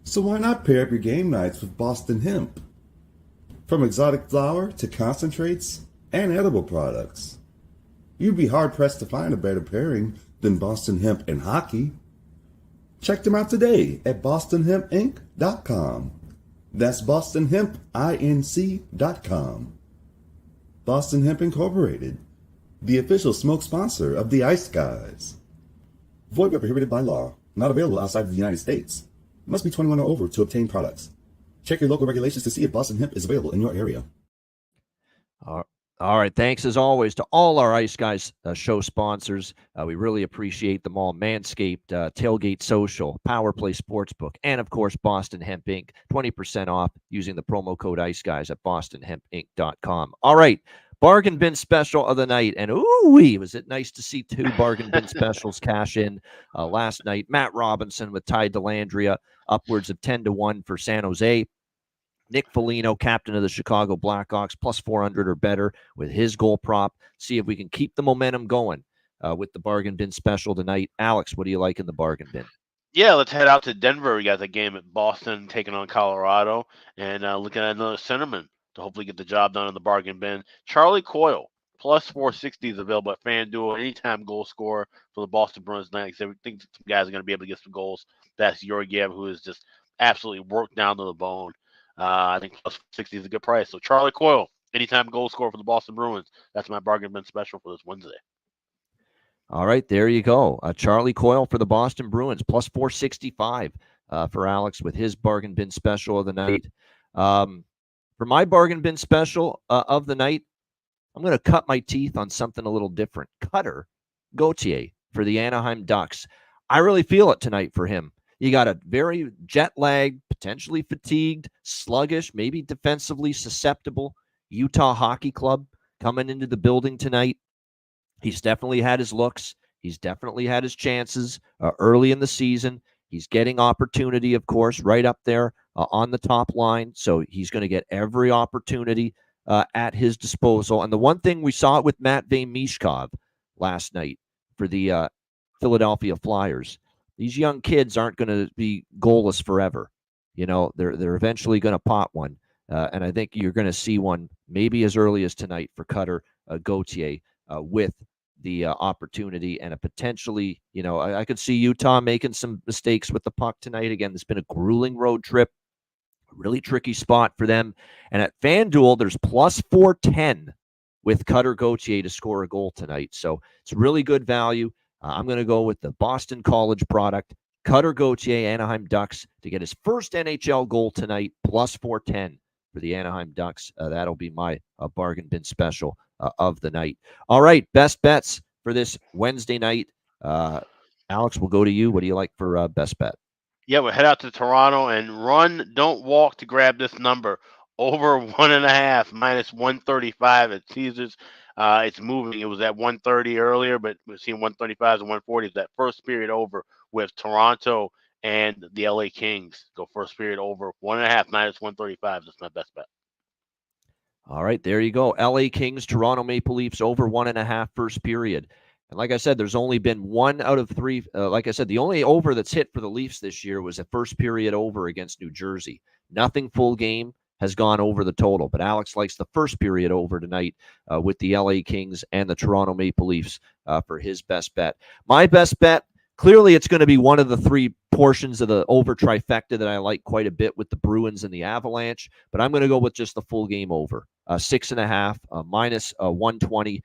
So why not pair up your game nights with Boston Hemp? From exotic flower to concentrates and edible products. You'd be hard-pressed to find a better pairing than Boston Hemp and hockey. Check them out today at bostonhempinc.com. That's bostonhempinc.com. Boston Hemp Incorporated, the official smoke sponsor of the Ice Guys. Void where prohibited by law. Not available outside of the United States. Must be 21 or over to obtain products. Check your local regulations to see if Boston Hemp is available in your area. All right. Thanks, as always, to all our Ice Guys show sponsors. We really appreciate them all. Manscaped, Tailgate Social, Power Play Sportsbook, and, of course, Boston Hemp Inc. 20% off using the promo code Ice Guys at bostonhempinc.com. All right. Bargain bin special of the night. And, ooh-wee, was it nice to see two bargain bin specials cash in last night. Matt Robinson with Ty Dellandrea, upwards of 10-1 for San Jose. Nick Foligno, captain of the Chicago Blackhawks, plus 400 or better with his goal prop. See if we can keep the momentum going with the bargain bin special tonight. Alex, what do you like in the bargain bin? Yeah, let's head out to Denver. We got the game at Boston taking on Colorado, and looking at another centerman to hopefully get the job done in the bargain bin. Charlie Coyle, plus 460 is available at FanDuel. Anytime goal scorer for the Boston Bruins tonight. I think some guys are going to be able to get some goals. That's Georgiev, who is just absolutely worked down to the bone. I think plus 60 is a good price. So Charlie Coyle, anytime goal scorer for the Boston Bruins. That's my bargain bin special for this Wednesday. All right, there you go. Charlie Coyle for the Boston Bruins, plus 465 for Alex with his bargain bin special of the night. For my bargain bin special of the night, I'm going to cut my teeth on something a little different. Cutter Gauthier for the Anaheim Ducks. I really feel it tonight for him. You got a very jet-lagged, potentially fatigued, sluggish, maybe defensively susceptible Utah Hockey Club coming into the building tonight. He's definitely had his looks. He's definitely had his chances early in the season. He's getting opportunity, of course, right up there on the top line. So he's going to get every opportunity at his disposal. And the one thing we saw it with Matvei Mishkov last night for the Philadelphia Flyers. These young kids aren't going to be goalless forever. You know, they're eventually going to pot one. And I think you're going to see one maybe as early as tonight for Cutter Gauthier with the opportunity and a potentially, you know, I could see Utah making some mistakes with the puck tonight. Again, it's been a grueling road trip, a really tricky spot for them. And at FanDuel, there's plus 410 with Cutter Gauthier to score a goal tonight. So it's really good value. I'm going to go with the Boston College product, Cutter Gauthier, Anaheim Ducks, to get his first NHL goal tonight, plus 410 for the Anaheim Ducks. That'll be my bargain bin special of the night. All right, best bets for this Wednesday night. Alex, we'll go to you. What do you like for best bet? Yeah, we'll head out to Toronto and run, don't walk to grab this number. Over 1.5, minus 135 at Caesars. It's moving. It was at 130 earlier, but we're seeing 135s and 140s. That first period over with Toronto and the LA Kings. Go first period over 1.5, minus 135. That's my best bet. All right, there you go. LA Kings, Toronto Maple Leafs over 1.5 first period. And like I said, there's only been 1 out of 3. Like I said, the only over that's hit for the Leafs this year was a first period over against New Jersey. Nothing full game has gone over the total. But Alex likes the first period over tonight with the LA Kings and the Toronto Maple Leafs for his best bet. My best bet, clearly it's going to be one of the 3 portions of the over trifecta that I like quite a bit with the Bruins and the Avalanche. But I'm going to go with just the full game over. 6.5, minus 120.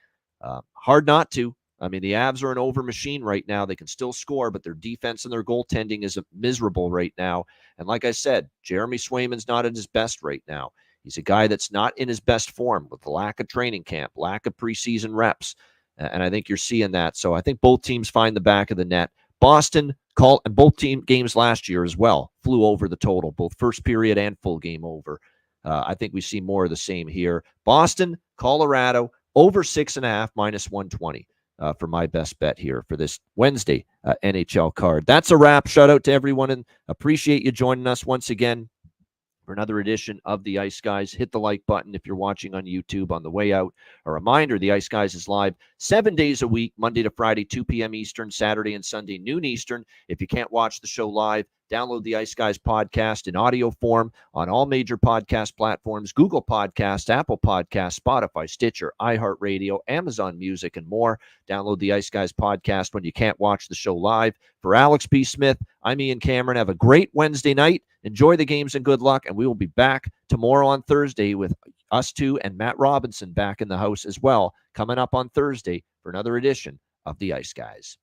Hard not to. I mean, the Avs are an over machine right now. They can still score, but their defense and their goaltending is miserable right now. And like I said, Jeremy Swayman's not at his best right now. He's a guy that's not in his best form with the lack of training camp, lack of preseason reps. And I think you're seeing that. So I think both teams find the back of the net. Boston and both team games last year as well flew over the total, both first period and full game over. I think we see more of the same here. Boston, Colorado, over 6.5 minus 120 for my best bet here for this Wednesday NHL card. That's a wrap. Shout out to everyone and appreciate you joining us once again for another edition of the Ice Guys. Hit the like button if you're watching on YouTube on the way out. A reminder, the Ice Guys is live 7 days a week, Monday to Friday, 2 p.m. Eastern, Saturday and Sunday, noon Eastern. If you can't watch the show live, download the Ice Guys podcast in audio form on all major podcast platforms, Google Podcasts, Apple Podcasts, Spotify, Stitcher, iHeartRadio, Amazon Music, and more. Download the Ice Guys podcast when you can't watch the show live. For Alex B. Smith, I'm Ian Cameron. Have a great Wednesday night. Enjoy the games and good luck, and we will be back tomorrow on Thursday with us two and Matt Robinson back in the house as well, coming up on Thursday for another edition of the Ice Guys.